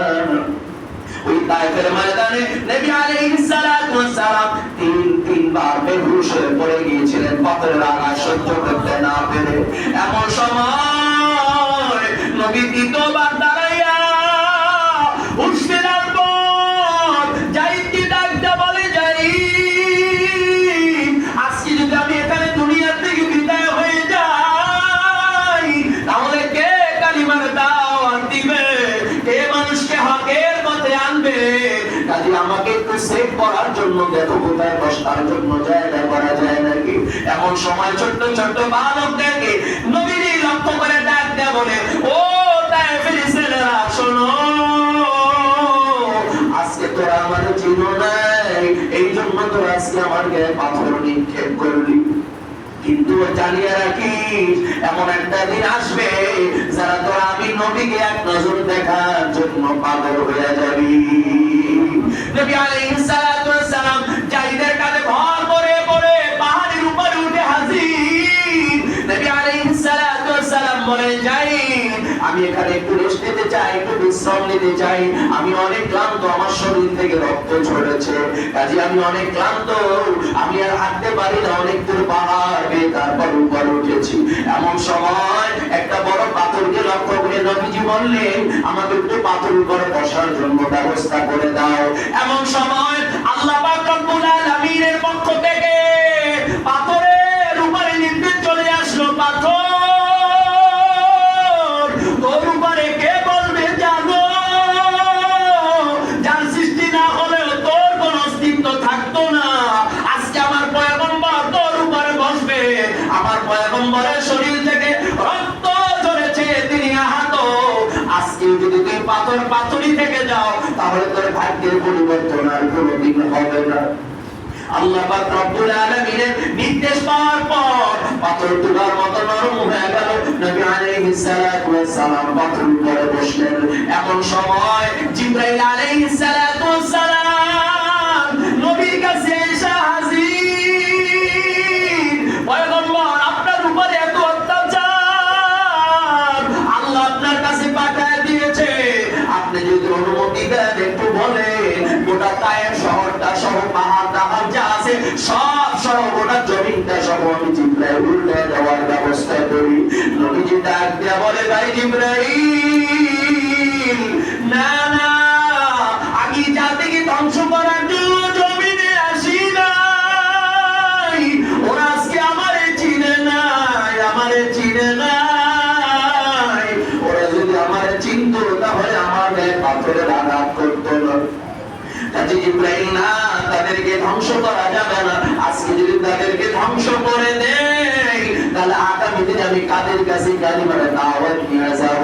ওই তায়েফের ময়দানে নবী আলাইহিস সালাতু ওয়াস সালাম তিনবার বেহুশ হয়ে পড়ে গিয়েছিলেন পাথরের আঘাত সহ্য করতে না পেরে। এমন সময় নবী দ্বিতীয়বার দাঁড়াইয়া উঠছিলেন পর যায়েদকে ডাকতে বলে, যায়েদ, আজকে যদি আমি এখানে দুনিয়া থেকে বিদায় হয়ে যাই তাহলে কে কালিমার দাওয়াত দিবে, কে মানুষকে হকের পথে আনবে? কাজে আমাকে একটু সেভ করার জন্য দেখো কোথায় বসার জন্য জায়গা করা যায় নাকি। এমন সময় ছোট্ট ছোট্ট বালকদেরকে নবীর লক্ষ্য করে ডাক দেয়া বলে, ও তায়েফের ছেলেরা শোনো, আজকে তোরা আমার চিনো নাই, এই জন্য তোরা আজকে আমার গায়ে পাথর নিক্ষেপ করলি, কিন্তু জানিয়ে রাখিস এমন একটা দিন আসবে যারা তোরা আমি নবীকে এক নজর দেখার জন্য পাগল হয়ে যাবি। নবী আলাইহিস সালাতু ওয়াস সালাম যায়েদের কাঁধে ভর করে পড়ে পাহাড়ের উপরে উঠে হাজির। নবী আলাইহিস সালাতু ওয়াস সালাম বলেন, যায়েদ, আমি এখানে একটু রেস্ট নিতে চাই, একটু বিশ্রাম নিতে চাই, আমি অনেক ক্লান্ত, আমার শরীর থেকে রক্ত ঝরেছে, কাজে আমি অনেক ক্লান্ত, আমি আর হাঁটতে পারি না, অনেক দূর পাহাড় বেয়ে তারপর উপরে উঠেছি। এমন সময় একটা বড় পাথরকে লক্ষ্য করে নবীজি বললেন, আমাকে একটু পাথর উপরে বসার জন্য ব্যবস্থা করে দাও। এমন সময় আল্লাহ পাক রব্বুল আলামিনের পক্ষ থেকে পাথরের উপরে নির্দেশ চলে আসলো, পাথর তোর উপরে কে বলবে জানো, যার সৃষ্টি না হলেও তোর কোন অস্তিত্ব থাকতো না, আজকে আমার পয়গম্বর তোর উপরে বসবে, আমার পয়গম্বরের শরীর থেকে রক্ত ঝরেছে, তিনি আহত, আজকে যদি তুই পাথরই থেকে যাও তাহলে তোর ভাগ্যের পরিবর্তন আর কোনোদিন হবে না। আল্লাহ পাক রব্বুল আলামিনের নির্দেশ পাওয়ার পর পাথর তুলার মতো নরম হয়ে গেল। নবী আলাইহিস সালাতু ওয়াস সালাম পাথরের উপরে বসলেন। এমন সময় জিবরাইল আলাইহিস সালাতু ওয়াস সালাম নবীর কাছে এসে হাজির। পয়গম্বর, আপনার উপরে এত অত্যাচার আল্লাহ আপনার কাছে পাঠিয়ে দিয়েছে, আপনি যদি অনুমতি দেন একটু বলেন গোটা তায়েফ শহরটা সহ পাহাড় টাহাড় যা আছে সব সহ গোটা জমিনটা সহ আমি জিবরাইল উল্টে দেওয়ার ব্যবস্থা করি। নবীজি ডাক দিয়া বলে, ভাই জিবরাইল, না না, আমি জাতিকে ধ্বংস করার জন্য জমিনে আসি নাই, ওরা আজকে আমারে চিনে নাই, আমারে চিনে নাই, ওরা যদি আমারে চিনতো তাহলে আমার গায়ে পাথরের আঘাত করতো না। কাজে জিবরাইল, না, তাদেরকে ধ্বংস করা যাবে না, আজকে যদি তাদেরকে ধ্বংস করে দেই তাহলে আগামী দিনে আমি কাদের কাছে কালিমার দাওয়াত নিয়ে যাব,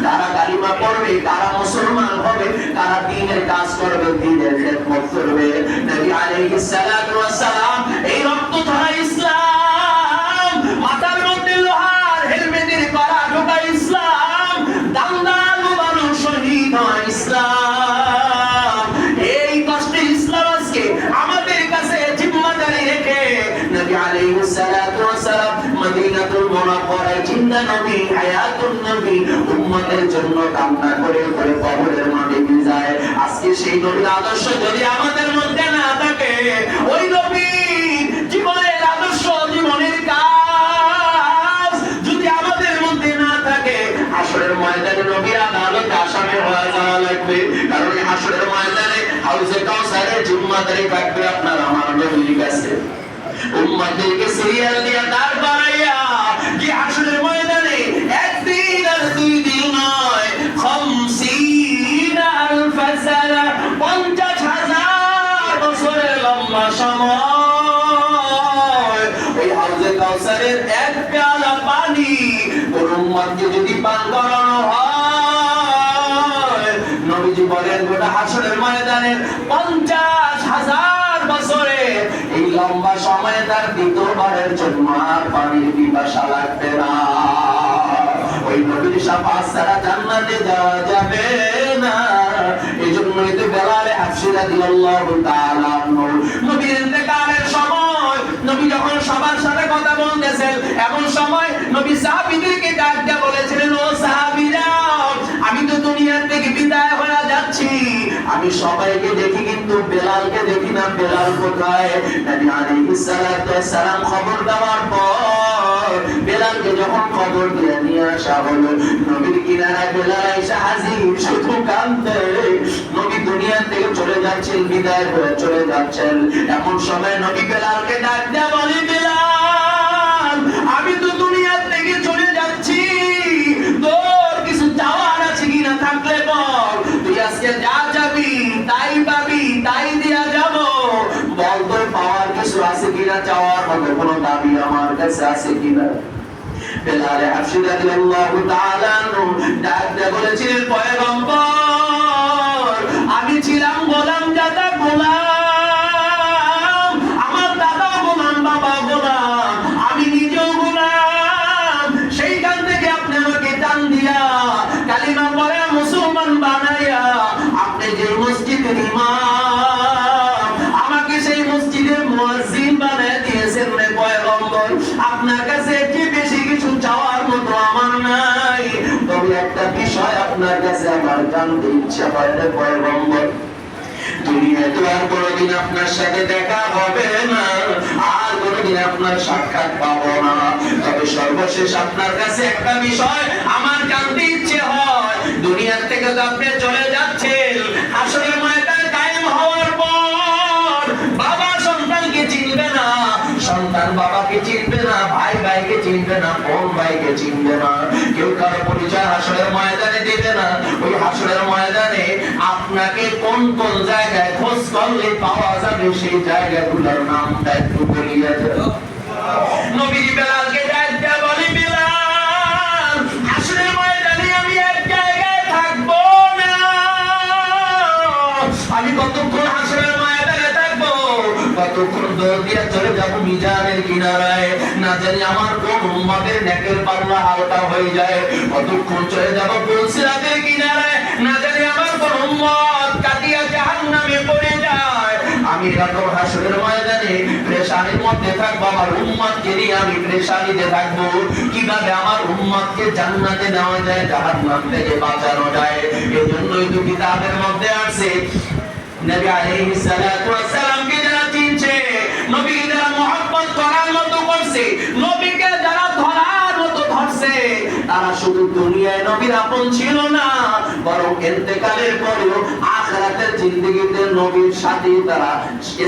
কারা কালিমা পড়বে, কারা মুসলমান হবে, কারা দ্বীনের কাজ করবে, দ্বীনের খেদমত করবে। নবী আলাইহিস সালাতু ওয়াস সালাম এই রক্ত ধরা ইসলাম, মাথার মধ্যে লোহার হেলমেটের করা ঢোকা ইসলাম, দান্দাল মানুষ শহীদ হয় ইসলাম, এই কষ্টে ইসলাম আজকে আমাদের কাছে জিম্মাদারি রেখে নবী জিন্দা নবী, হায়াতুন নবী, উম্মতের জন্য কান্না করে করে কবরের মাটি ভিজায়। আজকে সেই নবীর আদর্শ যদি আমাদের মধ্যে না থাকে, ওই নবী জীবনের আদর্শ, জীবনের কাজ যদি আমাদের মধ্যে না থাকে, হাসরের ময়দানে নবীর আদালতে আসামি হয়ে যাওয়া লাগবে। কারণ এই হাসরের ময়দানে হাউজে কাউসারের জিম্মাদারি থাকবে আপনার আমার নবীর কাছে। উম্মতদেরকে সিরিয়াল দিয়ে দাঁড় করাইয়া কি হাসরের ময়দানে একদিন আর দুই দিন নয়, 50,000 সানা, 50,000 বছরের লম্বা সময় ওই হাউজে কাউসারের এক পেয়ালা পানি কোন উম্মতকে যদি পান করানো হয়, নবীজি বলেন গোটা হাসরের ময়দানে 50,000 বছরে এই লম্বা সময়ে তার দ্বিতীয়বারের জন্য আর পানির পিপাসা লাগবে না। ওই নবীর শাফাত ছাড়া জান্নাতে যাওয়া যাবে না। এজন্যই তো বেলাল হাবশী রাদিয়াল্লাহু তাআলা আনহু নবীর ইন্তেকালের সময়, নবী যখন সবার সাথে কথা বলতেছেন, এমন সময় নবী সাহাবীদেরকে ডাক দিয়ে বলেছিলেন, ও সাহাবীরা, আমি তো দুনিয়া থেকে বিদায় হয়ে যাচ্ছি, আমি সবাইকে দেখি কিন্তু বেলালকে দেখি না। বেলাল কোথায়? নবী আলাইহিস সালাতু ওয়াস সালাম খবর দেওয়ার পর বেলালকে যখন খবর দিয়ে নিয়ে আসা হলো, নবীর কিনারায় বেলাল এসে হাজির, শুধু কাঁদতে। নবী দুনিয়া থেকে চলে যাচ্ছেন, বিদায় হয়ে চলে যাচ্ছেন। এমন সময় নবী বেলালকে ডাক দিয়ে বলে, বেলাল, আমি তো দুনিয়া থেকে চলে যাচ্ছি, তোর কিছু চাওয়ার আছে কিনা? থাকলে বল, তুই আজকে যা যাবি তাই পাবি, তাই দিয়া যাব। বল, তোর পাওয়ার কিছু আছে কিনা? চাওয়ার মতো কোনো দাবি আমার কাছে আছে কিনা? বেলাল হাবশী রাদিয়াল্লাহু তাআলা আনহু ডাক দিয়ে বলেছিলেন, পয়গম্বর, আমি ছিলাম গোলাম জাদা গোলাম, আমার দাদা গোলাম, বাবা গোলাম, আমি নিজেও গোলাম। সেইখান থেকে আপনি আমাকে টান দিয়া কালিমা পড়ে মুসলমান বানাইয়া আপনি যে মসজিদের ইমাম, আমাকে সেই মসজিদের মুয়াজ্জিন বানায় দিয়েছেন রে পয়গম্বর। আপনার কাছে কি বেশি কিছু চাওয়ার মতো আমার নাই, তবে একটা বিষয় আপনার কাছে আমার জানতে ইচ্ছা হয় রে পয়গম্বর। দুনিয়ায় তো আর কোনোদিন আপনার সাথে দেখা হবে না, আর কোনোদিন আপনার সাক্ষাৎ পাবো না, তবে সর্বশেষ আপনার কাছে একটা বিষয় আমার জানতে ইচ্ছে হয়। দুনিয়া থেকে তো আপনি চলে যাচ্ছেন, হাসরের ময়দান কায়েম হওয়ার পর বাবা সন্তানকে চিনবে না, সন্তান বাবাকে চিনবে না, ভাই ভাইকে চিনবে না, বোন ভাইকে চিনবে না, কেউ কারো পরিচয় হাসরের ময়দানে দিবে না। ওই হাসরের ময়দানে আপনাকে কোন কোন জায়গায় খোঁজ করলে পাওয়া যাবে, সেই জায়গাগুলোর নামটা একটু বলিয়া দেব। নবীজি বেলালকে ডাক দিয়ে বলে, বেলাল, হাসরের ময়দানে আমি এক জায়গায় থাকবো না। আমি কতক্ষণ হাসরের ময়দানে থাকবো? কতক্ষণ দৌড় দিয়ে চলে যাবো মিজানের কিনারায়, না জানি আমার কোন উম্মতের নেকের পাল্লা হালকা হয়ে যায়। কতক্ষণ চলে যাবো পুলসিরাতের কিনারায়, না জানি আমার কোন উম্মত কাটিয়া জাহান্নামে পড়ে যায়। আমি এরকম হাসরের ময়দানে পেরেশানির মধ্যে থাকবো, আমার উম্মতকে নিয়ে আমি পেরেশানিতে থাকবো। কিভাবে আমার উম্মতকে জান্নাতে নেওয়া যায়, জাহান্নাম থেকে বাঁচানো যায়। এজন্যই তো কিতাবের মধ্যে আছে, নবী আলাইহিস সালাতু ওয়াস সালামকে যারা চিনছে, নবীকে যারা মুহাব্বত করার মতো করছে, নবীকে যারা ধরার মতো ধরছে, তারা শুধু দুনিয়ায় নবীর আপন ছিল না, বরং ইন্তেকালের পরেও আখিরাতের জিন্দেগিতে নবীর সাথে তারা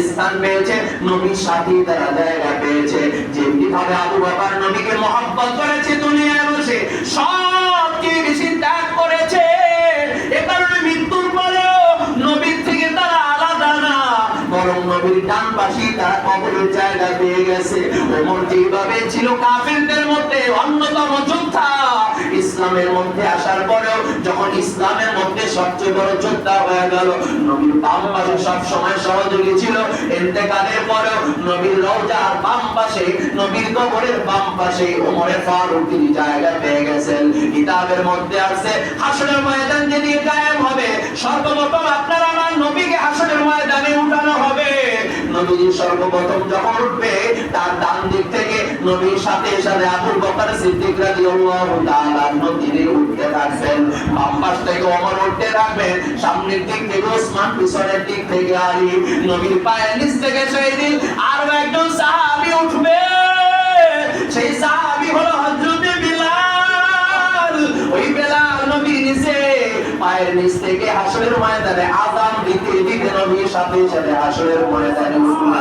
স্থান পেয়েছে, নবীর সাথে তারা জায়গা পেয়েছে। যেমনি ভাবে আবু বকর নবীকে মুহাব্বত করেছে, দুনিয়ায় বসে সবচেয়ে বেশি ত্যাগ করেছে, এ কারণে মৃত্যুর পরেও নবীর থেকে তারা আলাদা না, বরং নবীর ডান পাশে তারা কবরের জায়গা পেয়ে গেছে। ওমর যেভাবে ছিল কাফিরদের মধ্যে অন্যতম যোদ্ধা, ইসলামের মধ্যে আসার পরেও যখন ইসলামের মধ্যে সবচেয়ে বড় যোদ্ধা হয়ে গেল, নবীর বাম পাশে সব সময় সহযোগী ছিল। ইন্তেকালের পরেও নবীর রওজার বাম পাশে, নবীর কবরের বাম পাশে ওমর ফারুক তিনি জায়গা পেয়ে গেছেন। কিতাবের মধ্যে আছে হাসরের ময়দান যেদিন কায়েম হবে, সর্বপ্রথম আপনার আমার নবীকে হাসরের ময়দানে উঠানো হবে। নবীজি সর্বপ্রথম যখন উঠবে, তার ডান দিক থেকে নবীর সাথে সাথে আবু বকর সিদ্দিক রাদিয়াল্লাহু তাআলা তিনি উঠতে থাকবেন, বাম পাশ থেকে ওমর উঠতে থাকবেন, সামনের দিক থেকে ওসমান, পিছনের দিক থেকে আলী, নবীর পায়ের নিচ থেকে সেদিন আরো একজন সাহাবী উঠবে, সেই সাহাবী হলো হযরত বিলাল। ওই বিলাল নবীর নিচে পায়ের নিচ থেকে হাসরের ময়দানে আযান দিতে দিতে নবীর সাথে সাথে হাসরের ময়দানে উঠবে।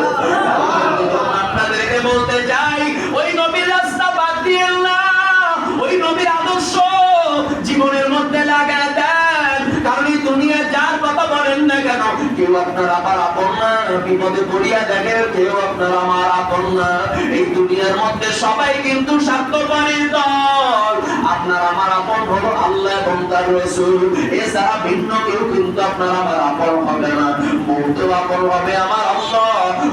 আপনাদেরকে বলতে চাই, ওই নবীর রাস্তা বাদ দিয়েন না, ওই নবীর আদর্শ জীবনের মধ্যে লাগায় দেন। কারণ এই দুনিয়া যার কথা বলেন না কেন, কেউ আপনার আমার আপন না, বিপদে পড়িয়া দেখেন কেউ আপনার আমার আপন না। এই দুনিয়ার মধ্যে সবাই কিন্তু স্বার্থপরের দল, আপনার আমার আপন হলো আল্লাহ এবং তার রাসূল, এছাড়া ভিন্ন কেউ কিন্তু আপনার আমার আপন হবে না। মৌতেও আপন হবে আমার আল্লাহ,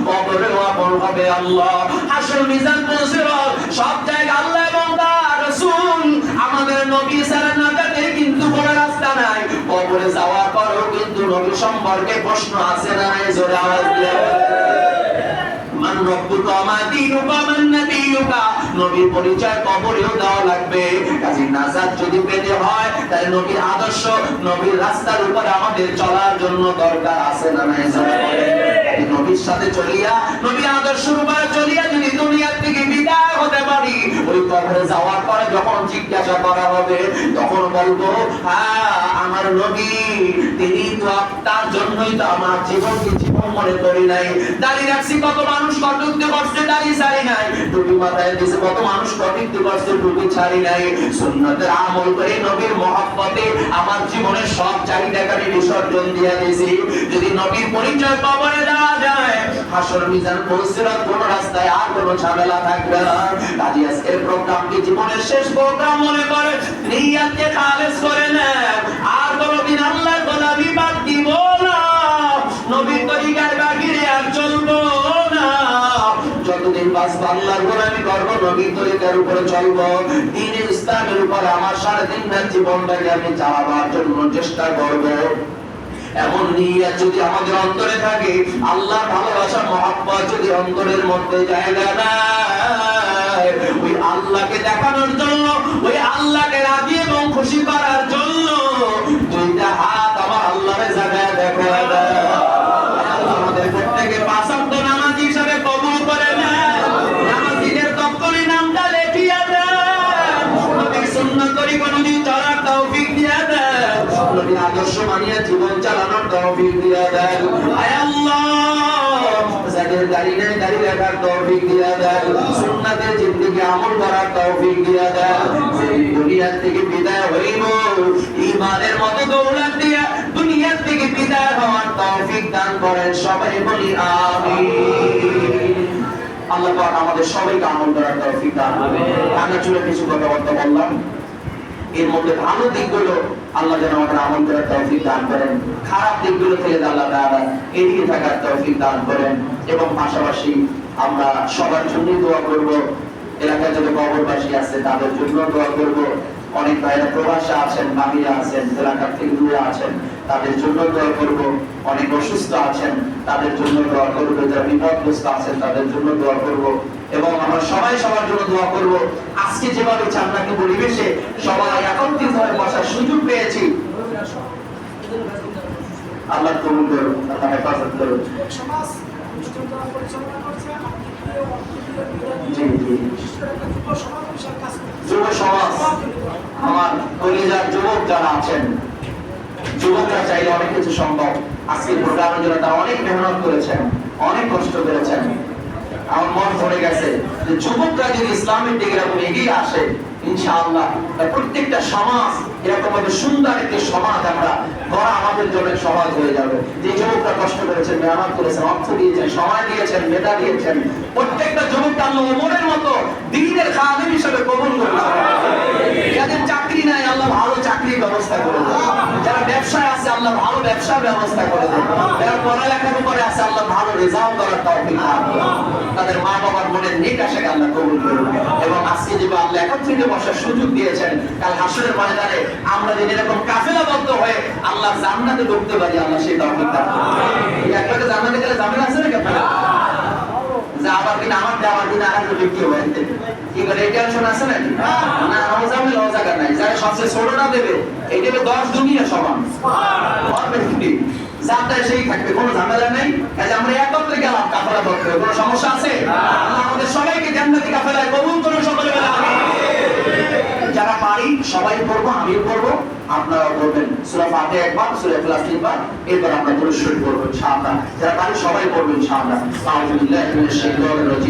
কবরেও আপন হবে আল্লাহ, হাসর মিজান পুরসিরাত সব জায়গায় আল্লাহ এবং তার রাসূল। আমাদের নবী ছাড়া নাজাতের কিন্তু কোনো রাস্তা নাই। কবরে যাওয়ার পরেও কিন্তু নবী সম্পর্কে প্রশ্ন আছে না নাই? জোরে আওয়াজ দিয়ে মান রব্বুকা মা দীনুকা মান নাবিয়ুকা, নবীর পরিচয় কবরেও দেওয়া লাগবে। কাজী নাজাত যদি পেতে হয় তাহলে নবীর আদর্শ, নবীর রাস্তার উপরে আমাদের চলার জন্য দরকার আছে না নাই? জোরে বলেন। নবীর সাথে চলিয়া, নবীর আদর্শের উপরে চলিয়া যদি দুনিয়ার থেকে বিদায় হতে পারি, ওই কবরে যাওয়ার পরে যখন জিজ্ঞাসা করা হবে তখন বলবো, হ্যাঁ আমার নবী তিনি তো তার জন্যই তো আমার জীবনকে জীবন মনে করি নাই। দাঁড়িয়ে রাখছি কত মানুষ কটূক্তি করছে, দাঁড়িয়ে ছাড়ি নাই। টুপি মাথায় দিয়েছে কত মানুষ কটূক্তি করছে, টুপি ছাড়ি নাই। সুন্নতের আমল করে নবীর মহব্বতে আমার জীবনের সব চাহিদাকে বিসর্জন দিয়ে দিয়েছি। যদি নবীর পরিচয় কবরে দেওয়া যায়, হাসর মিজান পুরসিরাত কোন রাস্তায় আর কোন ঝামেলা থাকবে না। কাজী আজকের প্রোগ্রামকে জীবনের শেষ প্রোগ্রাম মনে করে নিয়তকে খালেস করে নেন, আর কোনদিন আল্লাহর গোলামি বাদ দিব না, নবীর তরিকায় বাগিরে আর চলবো না। যতদিন বাঁচবো আল্লাহর গোলামি করবো, নবীর তরিকার উপরে চলবো, দ্বীন ইসলামের উপরে আমার সারা দিনের জীবনটাকে আমি চালাবার জন্য চেষ্টা করবো। এমন নিয়ত যদি আমাদের অন্তরে থাকে, আল্লাহর ভালোবাসা মহব্বত যদি অন্তরের মধ্যে জায়গা নেয়, ওই আল্লাহকে দেখানোর জন্য, ওই আল্লাহকে রাজি এবং খুশি করার জন্য দুইটা হাত আমার আল্লাহরে জায়গায় দেখা দেয়। আল্লাহ আমাদের প্রত্যেকে পাঁচ ওয়াক্ত নামাজি হিসাবে কবুল করে নেন, নামাজিদের তকলি নামটা লেখিয়ে দেন, নবীর সুন্নাত তরিকা অনুযায়ী চলার তৌফিক দিয়ে দেন, নবীর আদর্শ মানিয়ে জীবন চালানোর তৌফিক দিয়ে দেন। আয় আল্লাহ, যাদের দাড়ি নেই দাড়ি রাখার তৌফিক দিয়ে দেন, সুন্নাতের জিন্দেগি আমল করার তৌফিক দিয়ে দেন। দুনিয়া থেকে বিদায় হইব ঈমানের মতো দৌলত দিয়ে দুনিয়া থেকে বিদায় হওয়ার তৌফিক দান করেন, সবাই বলি আমিন। আল্লাহ পাক আমাদের সবাইকে আমল করার তৌফিক দান করুন। আমি চলে কিছু কথাবার্তা বললাম, এর মধ্যে ভালো দিকগুলো আল্লাহ যেন আমাদের আমল করার তৌফিক দান করেন, খারাপ দিকগুলো থেকে আল্লাহ তাআলা এড়িয়ে থাকার তৌফিক দান করেন। এবং পাশাপাশি আমরা সবার জন্য দোয়া করব, এলাকায় যত কবরবাসী আছে তাদের জন্য দোয়া করব, অনেক ভাইরা প্রবাসে আছেন, বাহিরে আছেন, এলাকা থেকে দূরে আছেন, তাদের জন্য দোয়া করব, অনেক অসুস্থ আছেন তাদের জন্য দোয়া করব, যারা বিপদগ্রস্ত আছেন তাদের জন্য দোয়া করব। এবং আমরা সবাই সবার জন্য দোয়া করব। আজকে যেভাবে চান্নাকি পরিবেশে সবাই একত্রিত হয়ে বসার সুযোগ পেয়েছি, আল্লাহ কবুল করুন, আল্লাহ হেফাজত করুন। যুব সমাজ, আমার কলিজার যুবক যারা আছেন, যুবকরা চাইলে অনেক কিছু সম্ভব। আজকে প্রোগ্রামের জন্য তারা অনেক মেহনত করেছেন, অনেক কষ্ট করেছেন। আমার মন পড়ে গেছে যে যুবকরা যদি ইসলামের দিকে এরকম এগিয়ে আসে, ইনশাআল্লাহ প্রত্যেকটা সমাজ এরকম ভাবে সুন্দর একটি সমাজ আমরা গড়া আমাদের জন্য সহজ হয়ে যাবে। যে যুবকরা কষ্ট করেছেন, মেহনত করেছেন, অর্থ দিয়েছেন, সময় দিয়েছেন, মেধা দিয়েছেন, প্রত্যেকটা যুবককে আল্লাহ ওমরের মতো দ্বীনের খাদেম হিসেবে কবুল করুন। যাদের চাকরি নাই আল্লাহ ভালো চাকরির ব্যবস্থা করে দেন, যারা ব্যবসায় আছে আল্লাহ ভালো ব্যবসার ব্যবস্থা করে দেন, যারা পড়ালেখার উপরে আছে আল্লাহ ভালো রেজাল্ট করার তৌফিক দান করুন, তাদের মা বাবার মনের নেক আশাকে আল্লাহ কবুল করুন। এবং আজকে যে আল্লাহ একত্রিত বসার সুযোগ দিয়েছেন, কাল হাসরের ময়দানে আমরা যদি এরকম কাফেলাবদ্ধ হয়ে আল্লাহ জান্নাতে ঢুকতে পারি, আল্লাহ সেই তৌফিক দান করুন। একটাকে জান্নাতে গেলে জামিন আছে নাকি আপনারা? যে আবার দিন আমার দিন আর কি হবে কি করে এই টেনশন আছে নাকি না রমজান লজাকা নাই যারা সবচেয়ে ছোটটা দেবে এই দেবে 10 দুনিয়া সমান সুবহানাল্লাহ যাতে সেই থাকবে কোনো ঝামেলা নেই কাজে আমরা একত্রে গেলাম কাফারা করতে কোনো সমস্যা আছে আল্লাহ আমাদের সবাইকে জান্নাতি কাফেলায় কবুল করুন সকলে বলে আমিন যারা পারি সবাই পড়বো আমিও পড়বো আপনারাও পড়বেন সূরা ফাতিহা একবার সূরা ইখলাস তিনবার এরপর আমরা দুরূদ শরীফ পড়বো ইনশাআল্লাহ যারা পারি সবাই পড়বেন ইনশাআল্লাহ আউযু বিল্লাহি মিনাশ শাইতানির রাজীম